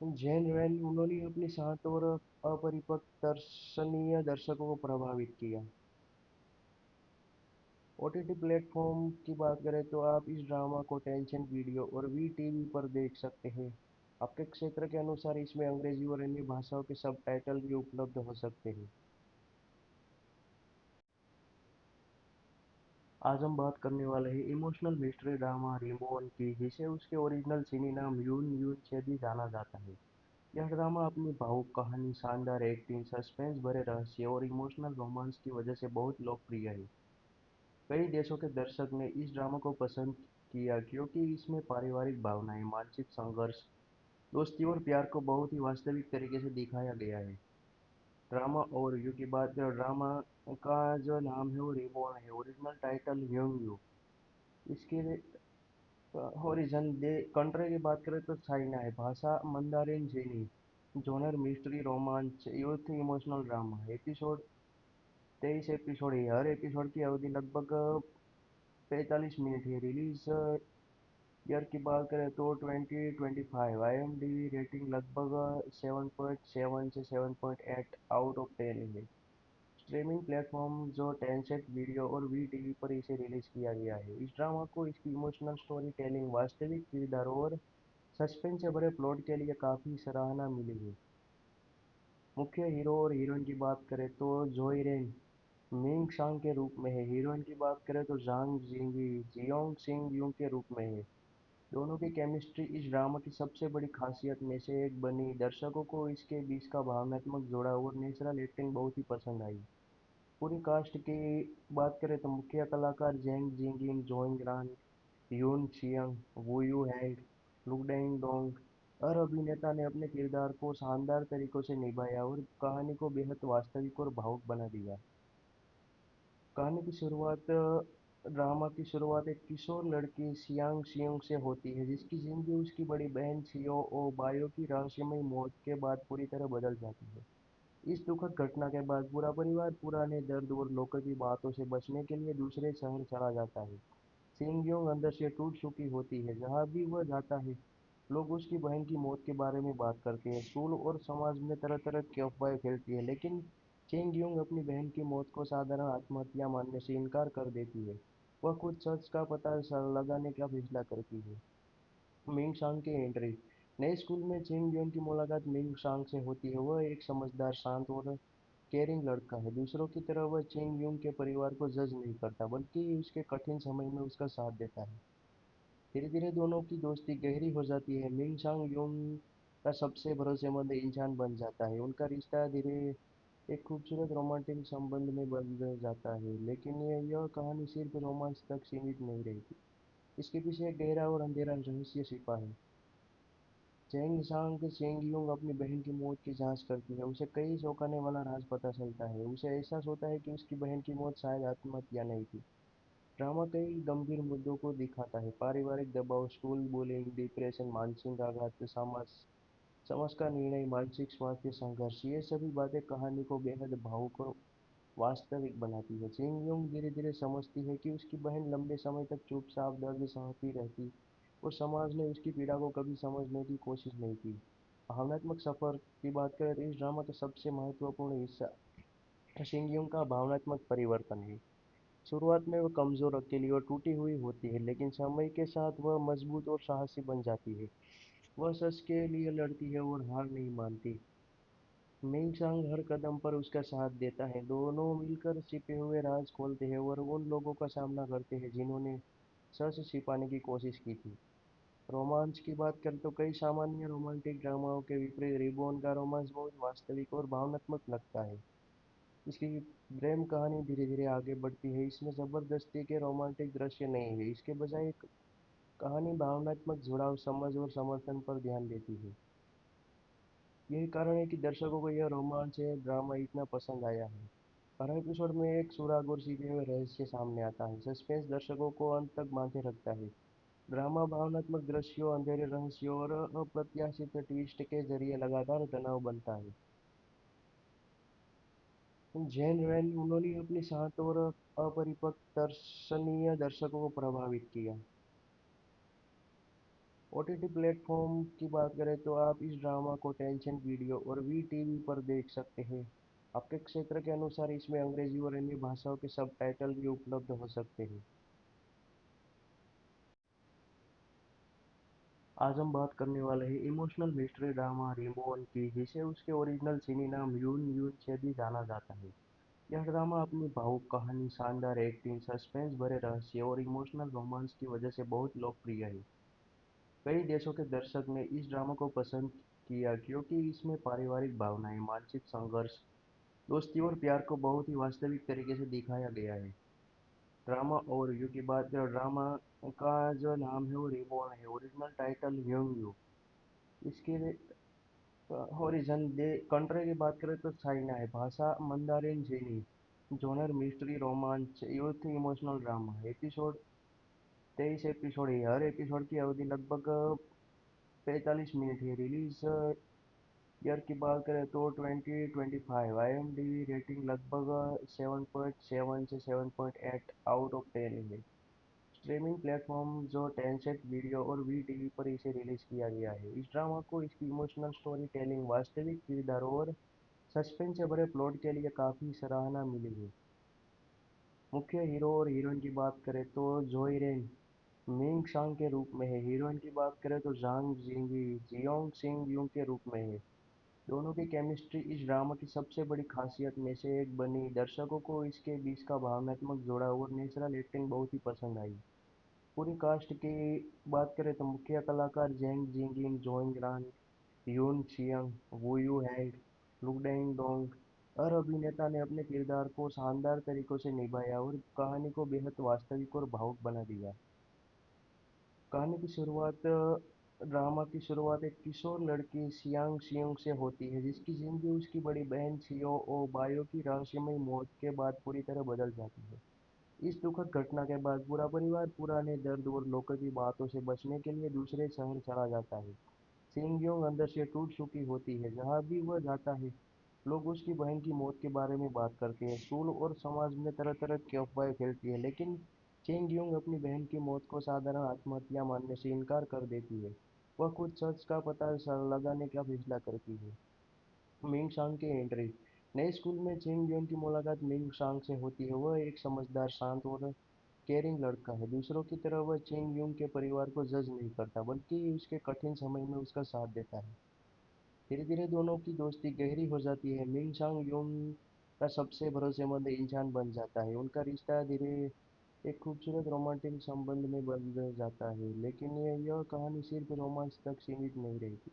जैन रैन उन्होंने अपने शांत और अपरिपक्व दर्शनीय दर्शकों को प्रभावित किया। ओटीटी प्लेटफॉर्म की बात करें तो आप इस ड्रामा को टेंशन वीडियो और वी टीवी पर देख सकते हैं। आपके क्षेत्र के अनुसार इसमें अंग्रेजी और अन्य भाषाओं के सबटाइटल भी उपलब्ध हो सकते हैं। आज हम बात करने वाले हैं इमोशनल मिस्ट्री ड्रामा रिमोन की, जिसे उसके ओरिजिनल चीनी नाम यून यून से भी जाना जाता है। यह ड्रामा अपनी भावुक कहानी, शानदार एक्टिंग, सस्पेंस भरे रहस्य और इमोशनल रोमांस की वजह से बहुत लोकप्रिय है। कई देशों के दर्शक ने इस ड्रामा को पसंद किया क्योंकि इसमें पारिवारिक भावनाएं, मानसिक संघर्ष, दोस्ती और प्यार को बहुत ही वास्तविक तरीके से दिखाया गया है। ड्रामा ओवरव्यू की बात करें, ड्रामा का जो नाम है वो रिबॉर्न है। ओरिजिनल टाइटल ह्यूंग यू। इसके ओरिजिन दे कंट्री की बात करें तो चाइना है। भाषा मंदारिन चीनी। जॉनर मिस्ट्री रोमांच youth emotional drama. Episode 23 episode है। हर एपिसोड की अवधि लगभग 45 मिनट है। रिलीज ईयर की बात करें तो 2025। IMDb रेटिंग लगभग 7.7 से 7.8 आउट ऑफ 10 है। स्ट्रीमिंग प्लेटफॉर्म जो टेंसेंट वीडियो और वी टीवी पर इसे रिलीज किया गया है। इस ड्रामा को इसकी इमोशनल स्टोरी टेलिंग, वास्तविक किरदारों और सस्पेंस से भरे प्लॉट के लिए काफी सराहना मिली है। मुख्य हीरो और हीरोइन की बात करें तो जोई रेन मिंग सांग के रूप में है। हीरोइन की बात करें तो जांग जिंगी जियोंग सिंग यूंग के रूप में है। दोनों की केमिस्ट्री इस ड्रामा की सबसे बड़ी खासियत में से एक बनी। दर्शकों को इसके बीच का भावनात्मक जुड़ाव और नेचुरल एक्टिंग बहुत ही पसंद आई। पूरी कास्ट की बात करें तो मुख्य कलाकार जेंग जिंगिन, जोइंग रान, यून चियंग, वू यू हैंग, लुडेंग डोंग। हर अभिनेता ने अपने किरदार को शानदार तरीकों से निभाया और कहानी को बेहद वास्तविक और भावुक बना दिया। कहानी की शुरुआत ड्रामा की शुरुआत एक किशोर लड़की सियांग सियोंग से होती है, जिसकी जिंदगी उसकी बड़ी बहन सियो ओ बायो की रहस्यमय मौत के बाद पूरी तरह बदल जाती है। इस दुखद घटना के बाद पूरा परिवार पुराने दर्द और लोगों की बातों से बचने के लिए दूसरे शहर चला जाता है। सिंगयोंग अंदर से टूट चुकी होती है। जहाँ भी वह जाता है, लोग उसकी बहन की मौत के बारे में बात करते हैं। स्कूल और समाज में तरह तरह की अफवाहें फैलती है, लेकिन चेंगयोंग अपनी बहन की मौत को साधारण आत्महत्या मानने से इनकार कर देती है। वह खुद सच का पता लगाने का फैसला करती है। मिंग सांग की एंट्री। नए स्कूल में चेंगयोंग की मुलाकात मिंग सांग से होती है। वह एक समझदार, शांत और केयरिंग लड़का है। दूसरों की तरह वह चेंग यूंग के परिवार को जज नहीं करता, बल्कि उसके कठिन समय में उसका साथ देता है। धीरे धीरे दोनों की दोस्ती गहरी हो जाती है। मिंग सांग यूंग का सबसे भरोसेमंद इंसान बन जाता है। उनका रिश्ता धीरे एक खूबसूरत रोमांटिक संबंध में बदल जाता है। लेकिन यह कहानी सिर्फ रोमांस तक सीमित नहीं रहती। इसके पीछे एक गहरा और अंधेरा रहस्य छिपा है। चेंग सांग चेंगयुंग अपनी बहन की मौत की जांच करती है। उसे कई चौंकाने वाला राज पता चलता है। उसे एहसास होता है कि उसकी बहन की मौत शायद आत्महत्या नहीं थी। ड्रामा कई गंभीर मुद्दों को दिखाता है। पारिवारिक दबाव, स्कूल बुलिंग, डिप्रेशन, मानसिक आघात, समाज समाज का निर्णय, मानसिक स्वास्थ्य संघर्ष, ये सभी बातें कहानी को बेहद भावुक और वास्तविक बनाती है। चिंग-योंग धीरे-धीरे समझती है कि उसकी बहन लंबे समय तक चुपचाप दर्द सहती रहती और समाज ने उसकी पीड़ा को कभी समझने की कोशिश नहीं की। भावनात्मक सफर की बात करें तो इस ड्रामा का सबसे महत्वपूर्ण हिस्सा शिंगयोंग का भावनात्मक परिवर्तन है। शुरुआत में वह कमजोर, अकेली और टूटी हुई होती है, लेकिन समय के साथ वह मजबूत और साहसी बन जाती है। वह सच के लिए लड़ती है और हार नहीं मानती। मिंग हर कदम पर उसका साथ देता है। दोनों मिलकर छिपे हुए राज खोलते हैं और उन लोगों का सामना करते हैं जिन्होंने सच छिपाने की कोशिश की थी। रोमांच की बात करें तो कई सामान्य रोमांटिक ड्रामाओं के विपरीत रिबॉन का रोमांस बहुत वास्तविक और भावनात्मक लगता है। इसकी प्रेम कहानी धीरे धीरे आगे बढ़ती है। इसमें जबरदस्ती के रोमांटिक दृश्य नहीं है। इसके बजाय एक कहानी भावनात्मक जुड़ाव, समझ और समर्थन पर ध्यान देती है। यही कारण है कि दर्शकों को यह रोमांच है ड्रामा इतना पसंद आया है। हर एपिसोड में एक सुराग और छिपे हुए रहस्य सामने आता है। सस्पेंस दर्शकों को अंत तक बांधे रखता है। ड्रामा भावनात्मक दृश्यों, अंधेरे रहस्यों और अप्रत्याशित ट्विस्ट के जरिए लगातार तनाव बनता है। जैन रैन उन्होंने अपने शांत और अपरिपक्व दर्शनीय दर्शकों को प्रभावित किया। ओटीटी प्लेटफॉर्म की बात करें तो आप इस ड्रामा को टेंशन वीडियो और वी टीवी पर देख सकते हैं। आपके क्षेत्र के अनुसार इसमें अंग्रेजी और अन्य भाषाओं के सबटाइटल भी उपलब्ध हो सकते हैं। आज हम बात करने वाले हैं इमोशनल मिस्ट्री ड्रामा रिमोन की, जिसे उसके ओरिजिनल चीनी नाम यून यून से भी जाना जाता है। यह ड्रामा अपनी भावुक कहानी, शानदार एक्टिंग, सस्पेंस भरे रहस्य और इमोशनल रोमांस की वजह से बहुत लोकप्रिय है। कई देशों के दर्शक ने इस ड्रामा को पसंद किया क्योंकि इसमें पारिवारिक भावनाएं, मानसिक संघर्ष, दोस्ती और प्यार को बहुत ही वास्तविक तरीके से दिखाया गया है। ड्रामा ओवरव्यू की बात करें, ड्रामा का जो नाम है वो रिबॉर्न है। Original title young you. इसके ओरिजिन दे कंट्री की बात करें तो चाइना है। भाषा मंदारिन चीनी। जॉनर मिस्ट्री रोमांच youth emotional drama. Episode 23 episode है। हर एपिसोड की अवधि लगभग 45 मिनट है। रिलीज ईयर की बात करें तो 2025। आईएमडीबी रेटिंग लगभग 7.7 से 7.8 आउट ऑफ 10 है। स्ट्रीमिंग प्लेटफॉर्म जो टेंसेंट वीडियो और वी टीवी पर इसे रिलीज किया गया है। इस ड्रामा को इसकी इमोशनल स्टोरी टेलिंग, वास्तविक किरदारों और सस्पेंस से भरे प्लॉट के लिए काफी सराहना मिली है। मुख्य हीरो और हीरोइन की बात करें तो जोई रेन मिंग शांग के रूप में है। हीरोइन की बात करें तो जांग जिंगी जियोंग सिंग यूंग के रूप में है। दोनों की केमिस्ट्री इस ड्रामा की सबसे बड़ी खासियत में से एक बनी। दर्शकों को इसके बीच का भावनात्मक जुड़ाव और नेचुरल एक्टिंग बहुत ही पसंद आई। पूरी कास्ट की बात करें तो मुख्य कलाकार जेंग जिंगिंग, जोंग रान, यून छियंग, वू यू हैंग, लुडेंग डोंग, हर अभिनेता ने अपने किरदार को शानदार तरीकों से निभाया और कहानी को बेहद वास्तविक और भावुक बना दिया। कहानी की शुरुआत ड्रामा की शुरुआत एक किशोर लड़की सियांग सियोंग से होती है, जिसकी जिंदगी उसकी बड़ी बहन छियो ओ बायो की रहस्यमय मौत के बाद पूरी तरह बदल जाती है। इस दुखद घटना के बाद पूरा परिवार पुराने दर्द और लोगों की बातों से बचने के लिए दूसरे शहर चला जाता है। सिंगयोंग अंदर से टूट चुकी होती है। जहाँ भी वह जाता है, लोग उसकी बहन की मौत के बारे में बात करते हैं। स्कूल और समाज में तरह तरह की अफवाहें फैलती है, लेकिन चेंगयोंग अपनी बहन की मौत को साधारण आत्महत्या मानने से इनकार कर देती है। वह खुद सच का पता लगाने का फैसला करती है। मिंग सांग की एंट्री। नए स्कूल में चेंगयोंग की मुलाकात मिंग सांग से होती है। वह एक समझदार, शांत और केयरिंग लड़का है। दूसरों की तरह वह चेंग यूंग के परिवार को जज नहीं करता, बल्कि उसके कठिन समय में उसका साथ देता है। धीरे धीरे दोनों की दोस्ती गहरी हो जाती है। मिंग सांग यूंग का सबसे भरोसेमंद इंसान बन जाता है। उनका रिश्ता धीरे एक खूबसूरत रोमांटिक संबंध में बदल जाता है। लेकिन यह कहानी सिर्फ रोमांस तक सीमित नहीं रहती।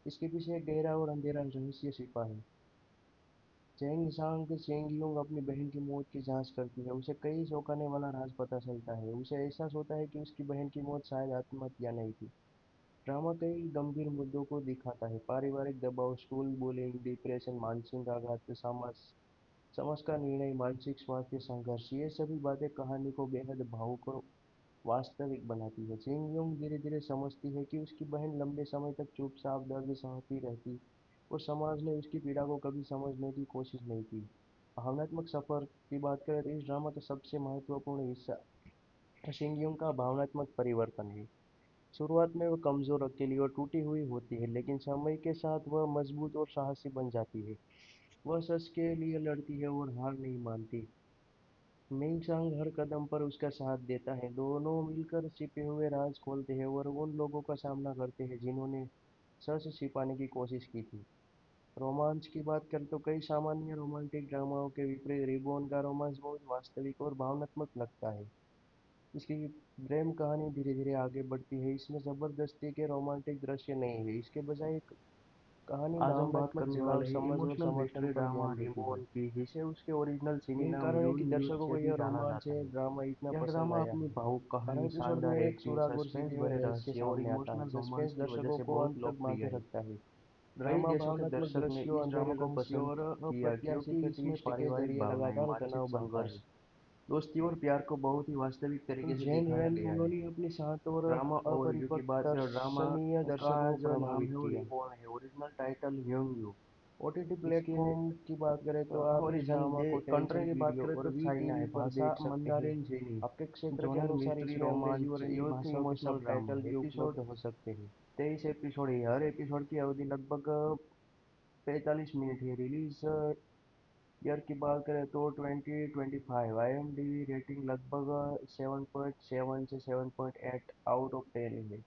इसके पीछे एक गहरा और अंधेरा रहस्य छिपा है। चेंग सांग चेंगयुंग अपनी बहन की मौत की जांच करती है। उसे कई चौंकाने वाला राज पता चलता है। उसे एहसास होता है कि उसकी बहन की मौत शायद आत्महत्या नहीं थी। ड्रामा कई गंभीर मुद्दों को दिखाता है। पारिवारिक दबाव, स्कूल बुलिंग, डिप्रेशन, मानसिक आघात, समाज समाज का निर्णय, मानसिक स्वास्थ्य संघर्ष, ये सभी बातें कहानी को बेहद भावुक और वास्तविक बनाती है। चिंग योंग धीरे धीरे समझती है कि उसकी बहन लंबे समय तक चुपचाप दर्द सहती रहती और समाज ने उसकी पीड़ा को कभी समझने की कोशिश नहीं की। भावनात्मक सफर की बात करें तो इस ड्रामा का सबसे महत्वपूर्ण हिस्सा चिंग योंग का भावनात्मक परिवर्तन है। शुरुआत में वह कमजोर, अकेली और टूटी हुई होती है, लेकिन समय के साथ वह मजबूत और साहसी बन जाती है। वह सच के लिए लड़ती है और हार नहीं मानती। मिंग हर कदम पर उसका साथ देता है। दोनों मिलकर छिपे हुए राज खोलते हैं और उन लोगों का सामना करते हैं जिन्होंने सच छिपाने की कोशिश की थी। रोमांच की बात करें तो कई सामान्य रोमांटिक ड्रामाओं के विपरीत रिबोन का रोमांस बहुत वास्तविक और भावनात्मक लगता है। इसकी प्रेम कहानी धीरे धीरे आगे बढ़ती है। इसमें जबरदस्ती के रोमांटिक दृश्य नहीं है। इसके बजाय एक कहानी आज हम बात भावनात्मक करने जुड़ाव, वाले हैं समझ और इमोशनल समर्थन मिस्ट्री पर ड्रामा ध्यान देती है। रिमोन की, जिसे उसके ओरिजिनल चीनी यही नाम कारण है कि यून यून दर्शकों को से भी यह जाना रोमांच जाता है। ड्रामा इतना यह पसंद ड्रामा आया अपनी है। भावुक हर कहानी, एपिसोड में शानदार एक एक्टिंग, सुराग और सस्पेंस छिपे हुए भरे रहस्य रहस्य और सामने आता है। इमोशनल सस्पेंस रोमांस की वजह दर्शकों से को बहुत अंत तक लोकप्रिय बांधे है। रखता है। कई ड्रामा देशों के भावनात्मक दर्शक ने दृश्यों, इस अंधेरे ड्रामा को रहस्यों पसंद और किया अप्रत्याशित क्योंकि इसमें ट्विस्ट के पारिवारिक जरिए भावनाएं, लगातार मानसिक तनाव बढ़ता संघर्ष, है। दोस्ती और प्यार को बहुत ही वास्तविक तरीके से जेन दिखाया ह्यून गया है। उन्होंने अपनी शांत और ड्रामा ओवरव्यू की अपरिपक्व बात करें, ड्रामा दर्शनीय का दर्शकों को जो नाम प्रभावित है वो किया। रिबॉर्न है। ओरिजिनल टाइटल ह्यूंग यू। ओटीटी इसके प्लेटफॉर्म की बात करें तो आप इस ओरिजिन ड्रामा दे को कंट्री टेंसेंट की बात वीडियो करें और तो वी चाइना टीवी है। पर भाषा देख सकते हैं। मंदारिन चीनी। आपके क्षेत्र के जॉनर अनुसार मिस्ट्री इसमें अंग्रेजी और रोमांच अन्य यूथ भाषाओं के इमोशनल ड्रामा सबटाइटल भी एपिसोड उपलब्ध हो सकते हैं। 23 एपिसोड है। हर एपिसोड की अवधि लगभग 45 मिनट है। रिलीज ईयर की बात करें तो 2025। IMDb रेटिंग लगभग 7.7 से 7.8 आउट ऑफ 10 है।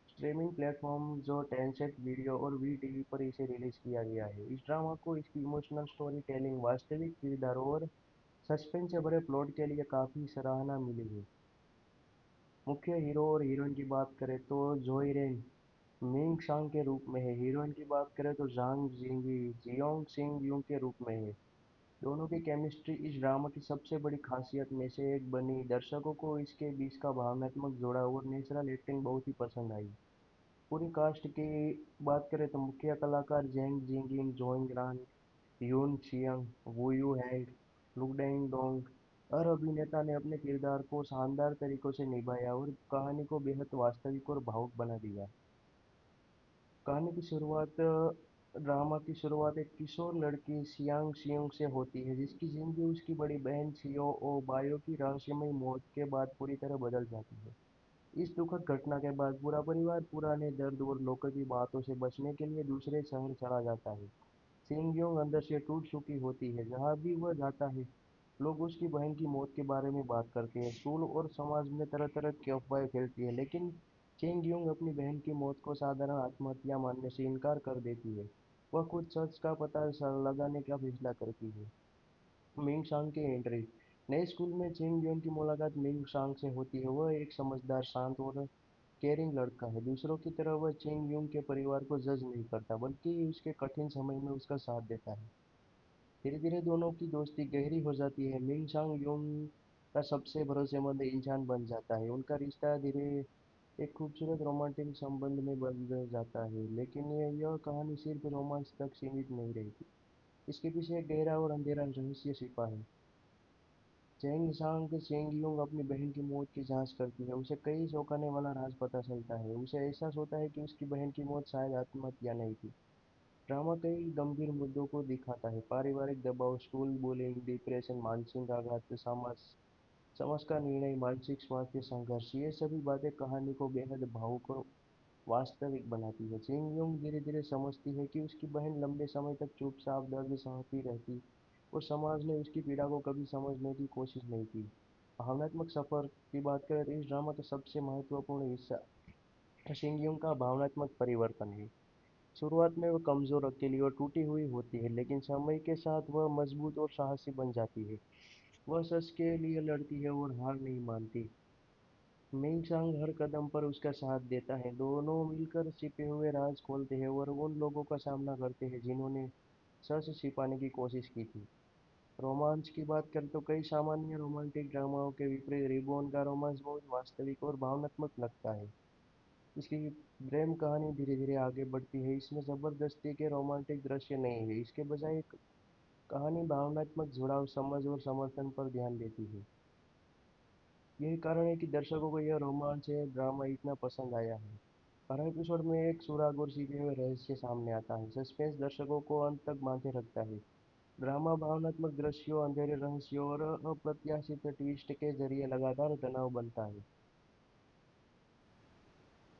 स्ट्रीमिंग प्लेटफॉर्म जो टेंसेंट वीडियो और वी टीवी पर इसे रिलीज किया गया है। इस ड्रामा को इसकी इमोशनल स्टोरी टेलिंग, वास्तविक किरदारों और सस्पेंस से भरे प्लॉट के लिए काफी सराहना मिली है। मुख्य हीरो और हीरोइन की बात करें तो जोई रेन मिंग सांग के रूप में है। हीरोइन की बात करें तो जांग जिंगी जियोंग सिंग यूं के रूप में है। दोनों की केमिस्ट्री इस ड्रामा की सबसे बड़ी खासियत में से एक बनी। दर्शकों को इसके बीच का भावनात्मक जुड़ाव और नेचुरल एक्टिंग बहुत ही पसंद आई। पूरी कास्ट की बात करें तो मुख्य कलाकार जेंग जिंगिंग, जोइंग रान, यून छियंग, वू यू हैंग, लुडेंग डोंग, हर अभिनेता ने अपने किरदार को शानदार तरीकों से निभाया और कहानी को बेहद वास्तविक और भावुक बना दिया। कहानी की शुरुआत ड्रामा की शुरुआत एक किशोर लड़की सियांग सियोंग से होती है, जिसकी जिंदगी उसकी बड़ी बहन छियो ओ बायो की रहस्यमय मौत के बाद पूरी तरह बदल जाती है। इस दुखद घटना के बाद पूरा परिवार पुराने दर्द और लोगों की बातों से बचने के लिए दूसरे शहर चला जाता है। सिंगयोंग अंदर से टूट चुकी होती है। जहाँ भी वह जाता है, लोग उसकी बहन की मौत के बारे में बात करते हैं। स्कूल और समाज में तरह तरह की अफवाहें फैलती है, लेकिन चेंगयोंग अपनी बहन की मौत को साधारण आत्महत्या मानने से इनकार कर देती है। वह खुद सच का पता लगाने का फैसला करती है। मिंग सांग की एंट्री। नए स्कूल में चेंग योन की मुलाकात मिंग सांग से होती है। वह एक समझदार, शांत और केयरिंग लड़का है। दूसरों की तरह वह चेंग यूंग के परिवार को जज नहीं करता, बल्कि उसके कठिन समय में उसका साथ देता है। धीरे धीरे दोनों की दोस्ती गहरी हो जाती है। मिंग सांग यूंग का सबसे भरोसेमंद इंसान बन जाता है। उनका रिश्ता धीरे एक खूबसूरत रोमांटिक संबंध में बदल जाता है। लेकिन यह कहानी सिर्फ रोमांस तक सीमित नहीं रहती। इसके पीछे एक गहरा और अंधेरा रहस्य छिपा है। चेंग सांग चेंगयुंग अपनी बहन की मौत की जांच करती है। उसे कई चौंकाने वाला राज पता चलता है। उसे एहसास होता है कि उसकी बहन की मौत शायद आत्महत्या नहीं थी। ड्रामा कई गंभीर मुद्दों को दिखाता है। पारिवारिक दबाव, स्कूल बुलिंग, डिप्रेशन, मानसिक आघात, समाज का निर्णय, मानसिक स्वास्थ्य संघर्ष, ये सभी बातें कहानी को बेहद भावुक और वास्तविक बनाती है। चिंग योंग धीरे धीरे समझती है कि उसकी बहन लंबे समय तक चुपचाप दर्द सहती रहती और समाज ने उसकी पीड़ा को कभी समझने की कोशिश नहीं की। भावनात्मक सफर की बात करें तो इस ड्रामा का सबसे महत्वपूर्ण हिस्सा चिंग योंग का भावनात्मक परिवर्तन है। शुरुआत में वह कमजोर, अकेली और टूटी हुई होती है, लेकिन समय के साथ वह मजबूत और साहसी बन जाती है। वह सच के लिए लड़ती है और हार नहीं मानती। मिंगसांग हर कदम पर उसका साथ देता है। दोनों मिलकर छिपे हुए राज खोलते हैं और उन लोगों का सामना करते हैं जिन्होंने सच छिपाने की कोशिश की थी। रोमांच की बात करें तो कई सामान्य रोमांटिक ड्रामाओं के विपरीत रिबॉन का रोमांस बहुत वास्तविक और भावनात्मक लगता है। इसकी प्रेम कहानी धीरे धीरे आगे बढ़ती है। इसमें जबरदस्ती के रोमांटिक दृश्य नहीं है, इसके बजाय कहानी भावनात्मक जुड़ाव, समझ और समर्थन पर ध्यान देती है। यही कारण है कि दर्शकों को यह रोमांच है ड्रामा इतना पसंद आया है। हर एपिसोड में एक सुराग और छिपे हुए रहस्य सामने आता है। सस्पेंस दर्शकों को अंत तक बांधे रखता है। ड्रामा भावनात्मक दृश्यों, अंधेरे रहस्यों और अप्रत्याशित ट्विस्ट के जरिए लगातार तनाव बनता है।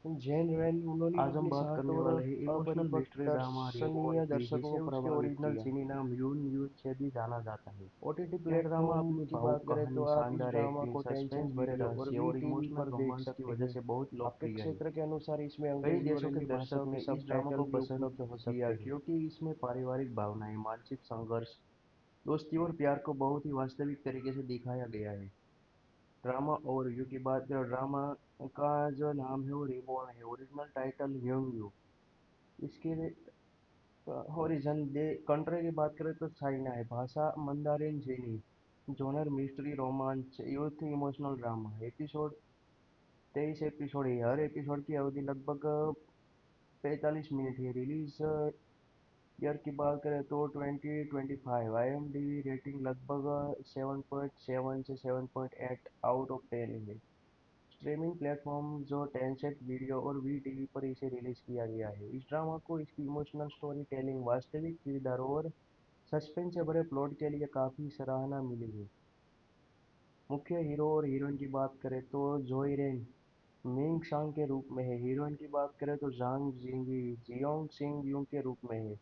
जैन रैन उन्होंने आज हम अपने बात साथ करने और वाले हैं इमोशनल अपरिपक्व मिस्ट्री ड्रामा रिबॉर्न दर्शनीय की, दर्शकों जिसे को उसके प्रभावित ओरिजिनल किया। सिनी नाम यून यून से भी जाना जाता है। ओटीटी यह ड्रामा प्लेटफॉर्म अपनी की बात भावुक करें तो कहानी, आप इस शानदार ड्रामा एक्टिंग, को टेंशन सस्पेंस भरे वीडियो और रहस्य वी और टीवी इमोशनल पर देख रोमांस की सकते वजह हैं। से बहुत आपके लोकप्रिय है। क्षेत्र के अनुसार इसमें कई अंग्रेजी और देशों के हिंदी भाषा दर्शक में ने इस ड्रामा सबटाइटल को भी पसंद उपलब्ध हो किया सकते हैं। क्योंकि इसमें पारिवारिक भावनाएं, मानसिक संघर्ष, दोस्ती और प्यार को बहुत ही वास्तविक तरीके से दिखाया गया है। ड्रामा ओवरव्यू की बात करें, ड्रामा का जो नाम है वो रिबॉर्न है। Original title young you. इसके हॉरिजन दे कंट्री की बात करें तो चाइना है। भाषा मंदारिन चीनी। जॉनर मिस्ट्री रोमांच youth emotional drama. Episode 23 episode है। हर एपिसोड की अवधि लगभग 45 मिनट है। रिलीज ईयर की बात करें तो 2025। IMDb रेटिंग लगभग 7.7 से 7.8 आउट ऑफ 10 है। स्ट्रीमिंग प्लेटफॉर्म जो टेंसेंट वीडियो और वी टीवी पर इसे रिलीज किया गया है। इस ड्रामा को इसकी इमोशनल स्टोरी टेलिंग, वास्तविक किरदारों और सस्पेंस से भरे प्लॉट के लिए काफी सराहना मिली है। मुख्य हीरो और हीरोइन की बात करें तो जोई रेन मिंग सांग के रूप में है। हीरोइन की बात करें तो जांग जिंगी जियोंग सिंग यूंग के रूप में है।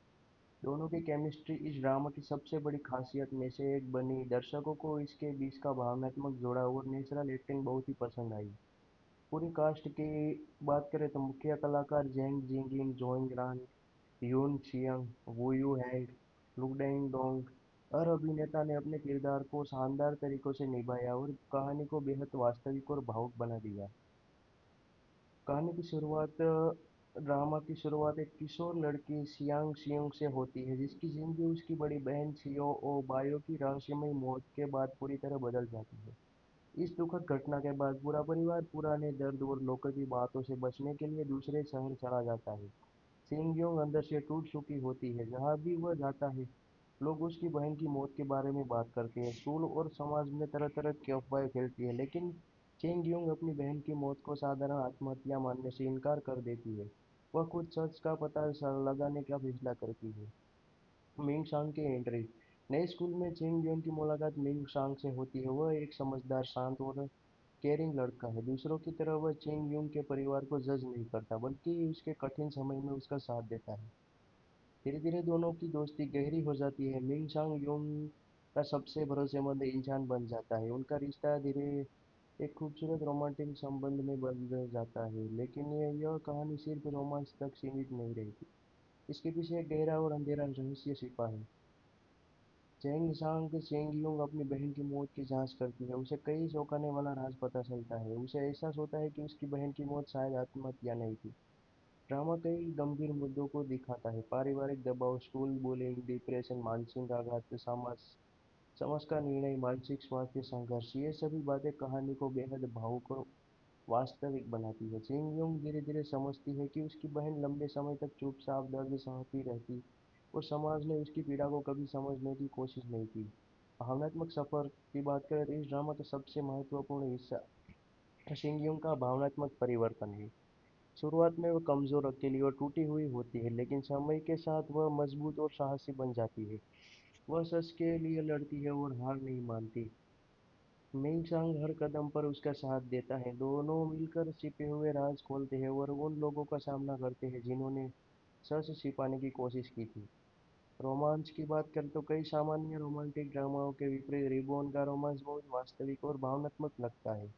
दोनों की केमिस्ट्री इस ड्रामा की सबसे बड़ी खासियत में से एक बनी। दर्शकों को इसके बीच का भावनात्मक जुड़ाव और नेचुरल एक्टिंग बहुत ही पसंद आई। पूरी कास्ट की बात करें तो मुख्य कलाकार जेंग जिंगिन, जोंग रान, यून छियंग, वू यू हैंग, लुडेंग डोंग। हर अभिनेता ने अपने किरदार को शानदार तरीकों से निभाया और कहानी को बेहद वास्तविक और भावुक बना दिया। कहानी की शुरुआत ड्रामा की शुरुआत एक किशोर लड़की सियांग सियोंग से होती है, जिसकी जिंदगी उसकी बड़ी बहन छियो ओ बायो की रहस्यमयी मौत के बाद पूरी तरह बदल जाती है। इस दुखद घटना के बाद पूरा परिवार पुराने दर्द और लोगों की बातों से बचने के लिए दूसरे शहर चला जाता है। सिंगयोंग अंदर से टूट चुकी होती है। जहाँ भी वह जाता है, लोग उसकी बहन की मौत के बारे में बात करते हैं। स्कूल और समाज में तरह तरह की अफवाहें फैलती है, लेकिन चेंगयोंग अपनी बहन की मौत को साधारण आत्महत्या मानने से इनकार कर देती है। वह खुद सच का पता लगाने का फैसला करती है। मिंग सांग की एंट्री। नए स्कूल में चेंगयोंग की मुलाकात मिंग सांग से होती है। वह एक समझदार, शांत और केयरिंग लड़का है। दूसरों की तरह वह चेंग यूंग के परिवार को जज नहीं करता, बल्कि उसके कठिन समय में उसका साथ देता है। धीरे धीरे दोनों की दोस्ती गहरी हो जाती है। मिंग सांग यूंग का सबसे भरोसेमंद इंसान बन जाता है। उनका रिश्ता धीरे एक खूबसूरत रोमांटिक संबंध में बदल जाता है। लेकिन यह कहानी सिर्फ रोमांस तक सीमित नहीं रहती। इसके पीछे एक गहरा और अंधेरा रहस्य छिपा है। चेंग सांग चेंगयूंग अपनी बहन की मौत की जांच करती है। उसे कई चौंकाने वाला राज पता चलता है। उसे एहसास होता है कि उसकी बहन की मौत शायद आत्महत्या नहीं थी। ड्रामा कई गंभीर मुद्दों को दिखाता है। पारिवारिक दबाव, स्कूल बुलिंग, डिप्रेशन, मानसिक आघात, समाज समाज का निर्णय, मानसिक स्वास्थ्य संघर्ष, ये सभी बातें कहानी को बेहद भावुक और वास्तविक बनाती है। चिंग धीरे धीरे समझती है कि उसकी बहन लंबे समय तक चुपचाप दर्द सहती रहती और समाज ने उसकी पीड़ा को कभी समझने की कोशिश नहीं की। भावनात्मक सफर की बात करें तो इस ड्रामा का सबसे महत्वपूर्ण हिस्सा शिंगयोंग का भावनात्मक परिवर्तन है। शुरुआत में वह कमजोर, अकेली और टूटी हुई होती है, लेकिन समय के साथ वह मजबूत और साहसी बन जाती है। वह सच के लिए लड़ती है और हार नहीं मानती। मिंग हर कदम पर उसका साथ देता है। दोनों मिलकर छिपे हुए राज खोलते हैं और उन लोगों का सामना करते हैं जिन्होंने सच छिपाने की कोशिश की थी। रोमांच की बात करें तो कई सामान्य रोमांटिक ड्रामाओं के विपरीत रिबॉन का रोमांस बहुत वास्तविक और भावनात्मक लगता है।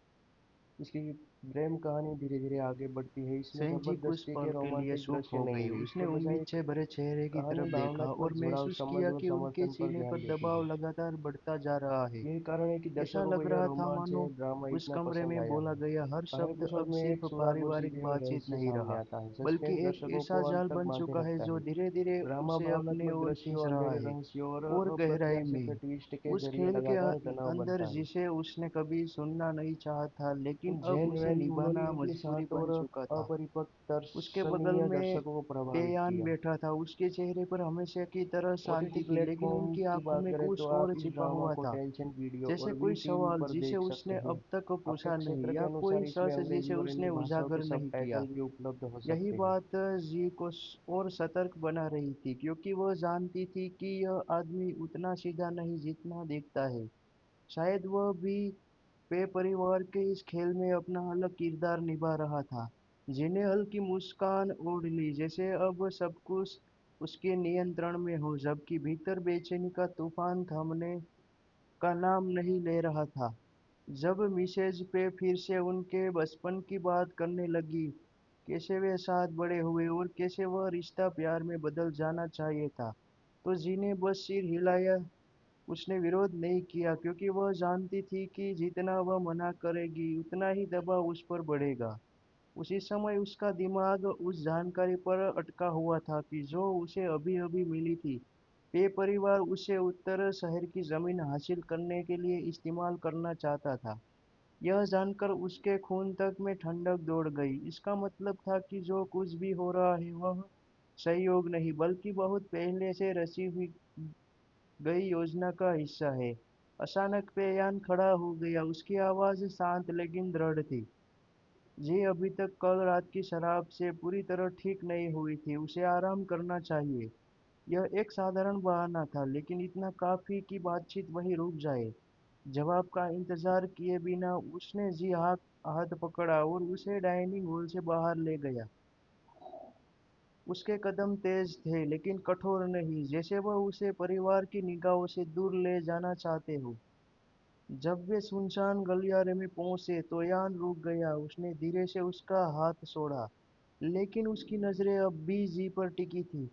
इसकी प्रेम कहानी धीरे धीरे आगे बढ़ती है। इसमें सेंजी कुछ जबरदस्ती के पल के लिए रोमांटिक चुप दृश्य हो नहीं गई। है, उसने इसके बजाय उम्मीद से भरे चेहरे की कहानी तरफ देखा और भावनात्मक जुड़ाव, महसूस समझ किया और कि उनके समर्थन पर सीने ध्यान पर देती दबाव है। लगातार बढ़ता जा रहा है। यही कारण है कि ऐसा दर्शकों को लग यह रहा था रोमांच मानो है ड्रामा उस इतना कमरे पसंद में आया बोला है। गया हर कहानी शब्द के शुरू अब में एक सिर्फ सुराग पारिवारिक घुसीटे हुए बातचीत रहस्य नहीं सामने रहा, आता है। बल्कि सस्पेंस एक दर्शकों ऐसा को अंत जाल तक बन बांधे चुका है रखता जो है। धीरे धीरे ड्रामा उसे अपनी भावनात्मक ओर दृश्यों, खींच रहा अनदेखे है रहस्यों और और गहराई अप्रत्याशित में, ट्विस्ट के उस जरिए खेल के लगातार तनाव अंदर बनता है। जिसे उसने कभी सुनना नहीं चाहा था, लेकिन अब जैन उसे वैन निभाना वुलनिक के मजबूरी साथ बन और चुका था। अपरिपक्व उसके बगल दर्शनीय में दर्शकों को प्रभावित पेयान किया। बैठा था। उसके चेहरे पर हमेशा की तरह ओटीटी शांति थी, लेकिन प्लेटफॉर्म उनकी की आंखों बात में करें तो कुछ आप और इस छिपा ड्रामा हुआ को था, टेंशन वीडियो जैसे और वी कोई टीवी सवाल पर जिसे देख सकते उसने हैं। अब तक अपने पूछा नहीं, क्षेत्र के या अनुसार कोई इसमें सच अंग्रेजी जिसे और उसने हिंदी भाषाओं के उजागर नहीं किया। सबटाइटल भी उपलब्ध हो यही सकते हैं। बात जी को और सतर्क बना रही थी, क्योंकि वह जानती थी कि यह आदमी उतना सीधा नहीं जितना दिखता है। शायद वह भी पे परिवार के इस खेल में अपना अलग किरदार निभा रहा था। जिन्हें हल्की मुस्कान ओढ़ ली, जैसे अब सब कुछ उसके नियंत्रण में हो, जबकि भीतर बेचैनी का तूफान थमने का नाम नहीं ले रहा था। जब मिसेज पे फिर से उनके बचपन की बात करने लगी, कैसे वे साथ बड़े हुए और कैसे वह रिश्ता प्यार में बदल जाना चाहिए था, तो जी ने बस सिर हिलाया। उसने विरोध नहीं किया, क्योंकि वह जानती थी कि जितना वह मना करेगी उतना ही दबाव उस पर बढ़ेगा। उसी समय उसका दिमाग उस जानकारी पर अटका हुआ था कि जो उसे अभी-अभी मिली थी। पे परिवार उसे उत्तर शहर की जमीन हासिल करने के लिए इस्तेमाल करना चाहता था। यह जानकर उसके खून तक में ठंडक दौड़ गई। इसका मतलब था कि जो कुछ भी हो रहा है वह संयोग नहीं, बल्कि बहुत पहले से रची हुई गई योजना का हिस्सा है। अचानक पेयान खड़ा हो गया। उसकी आवाज शांत लेकिन दृढ़ थी। जी अभी तक कल रात की शराब से पूरी तरह ठीक नहीं हुई थी, उसे आराम करना चाहिए। यह एक साधारण बहाना था, लेकिन इतना काफी कि बातचीत वहीं रुक जाए। जवाब का इंतजार किए बिना उसने जी हाथ हाथ पकड़ा और उसे डाइनिंग हॉल से बाहर ले गया। उसके कदम तेज थे, लेकिन कठोर नहीं, जैसे वह उसे परिवार की निगाहों से दूर ले जाना चाहते हो। जब वे सुनसान गलियारे में पहुंचे तो यान रुक गया। उसने धीरे से उसका हाथ छोड़ा, लेकिन उसकी नजरें अब भी जी पर टिकी थी।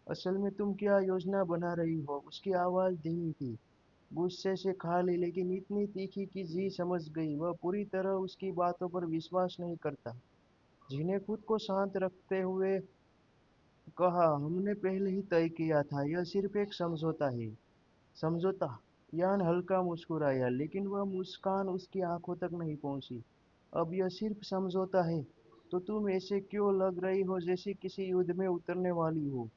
असल में तुम क्या योजना बना रही हो? उसकी आवाज धीमी थी, गुस्से से खाली, लेकिन इतनी तीखी कि जी समझ गई वह पूरी तरह उसकी बातों पर विश्वास नहीं करता। जी ने खुद को शांत रखते हुए कहा, हमने पहले ही तय किया था, यह सिर्फ एक समझौता है। समझौता? यान हल्का मुस्कुराया, लेकिन वह मुस्कान उसकी आंखों तक नहीं पहुंची। अब यह सिर्फ समझौता है, तो तुम ऐसे क्यों लग रही हो जैसे किसी युद्ध में उतरने वाली हो?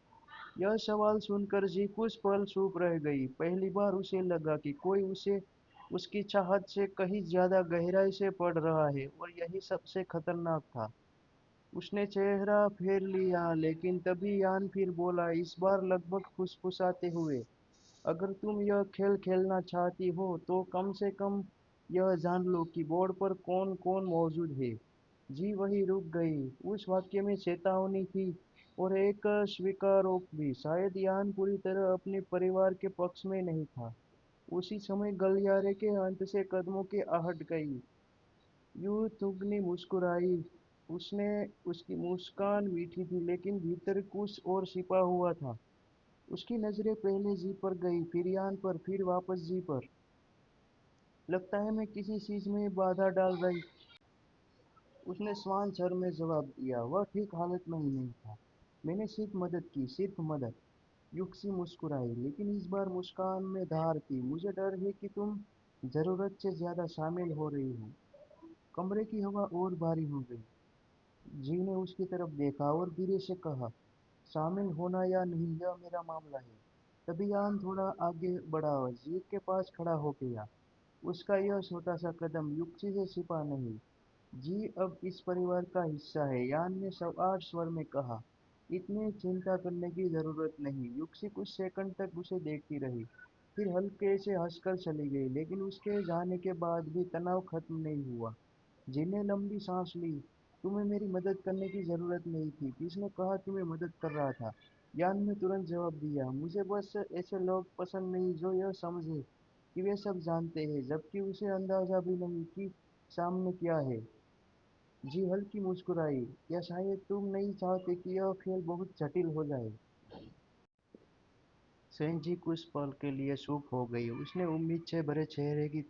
यह सवाल सुनकर जी कुछ पल चुप रह गई। पहली बार उसे लगा कि कोई उसे उसकी चाहत से कहीं ज्यादा गहराई से पढ़ रहा है, और यही सबसे खतरनाक था। उसने चेहरा फेर लिया, लेकिन तभी यान फिर बोला, इस बार लगभग फुसफुसाते हुए, अगर तुम यह खेल खेलना चाहती हो तो कम से कम यह जान लो कि बोर्ड पर कौन कौन मौजूद है। जी वही रुक गई। उस वाक्य में चेतावनी थी और एक स्वीकारोक्ति भी। शायद यान पूरी तरह अपने परिवार के पक्ष में नहीं था। उसी समय गलियारे के अंत से कदमों की आहट गई। यूं थूकनी मुस्कुराई। उसने उसकी मुस्कान मीठी थी, लेकिन भीतर कुछ और छिपा हुआ था। उसकी नजरें पहले जी पर गई, फिर यान पर, फिर वापस जी पर। लगता है मैं किसी चीज में बाधा डाल रही, उसने स्वान स्वर में जवाब दिया। वह ठीक हालत में ही नहीं था। मैंने सिर्फ मदद की, सिर्फ मदद। युक्सी मुस्कुराई, लेकिन इस बार मुस्कान में धार थी। मुझे डर है कि तुम जरूरत से ज्यादा शामिल हो रही हो। कमरे की हवा और भारी हो गई। जी ने उसकी तरफ देखा और धीरे से कहा, शामिल होना या नहीं यह मेरा मामला है। तभी यान थोड़ा आगे बढ़ा और जी के पास खड़ा हो गया। उसका यह छोटा सा कदम युक्ति से छिपा नहीं। जी अब इस परिवार का हिस्सा है, यान ने सवार स्वर में कहा। इतनी चिंता करने की जरूरत नहीं। युक्ति कुछ सेकंड तक उसे देखती रही, फिर हल्के से हंसकर चली गई, लेकिन उसके जाने के बाद भी तनाव खत्म नहीं हुआ। जी ने लंबी सांस ली। तुम्हें मेरी मदद करने की जरूरत नहीं थी। किसने कहा तुम्हें मदद कर रहा था? यान ने तुरंत जवाब दिया, मुझे बस ऐसे लोग पसंद नहीं जो यह समझे कि वे सब जानते हैं, जबकि उसे अंदाजा भी नहीं कि सामने क्या है। जी हल्की मुस्कुराई। या शायद तुम नहीं चाहते कि यह खेल बहुत जटिल हो जाए। सेंजी कुछ पल के लिए चुप हो गई। उसने उम्मीद से भरे चेहरे की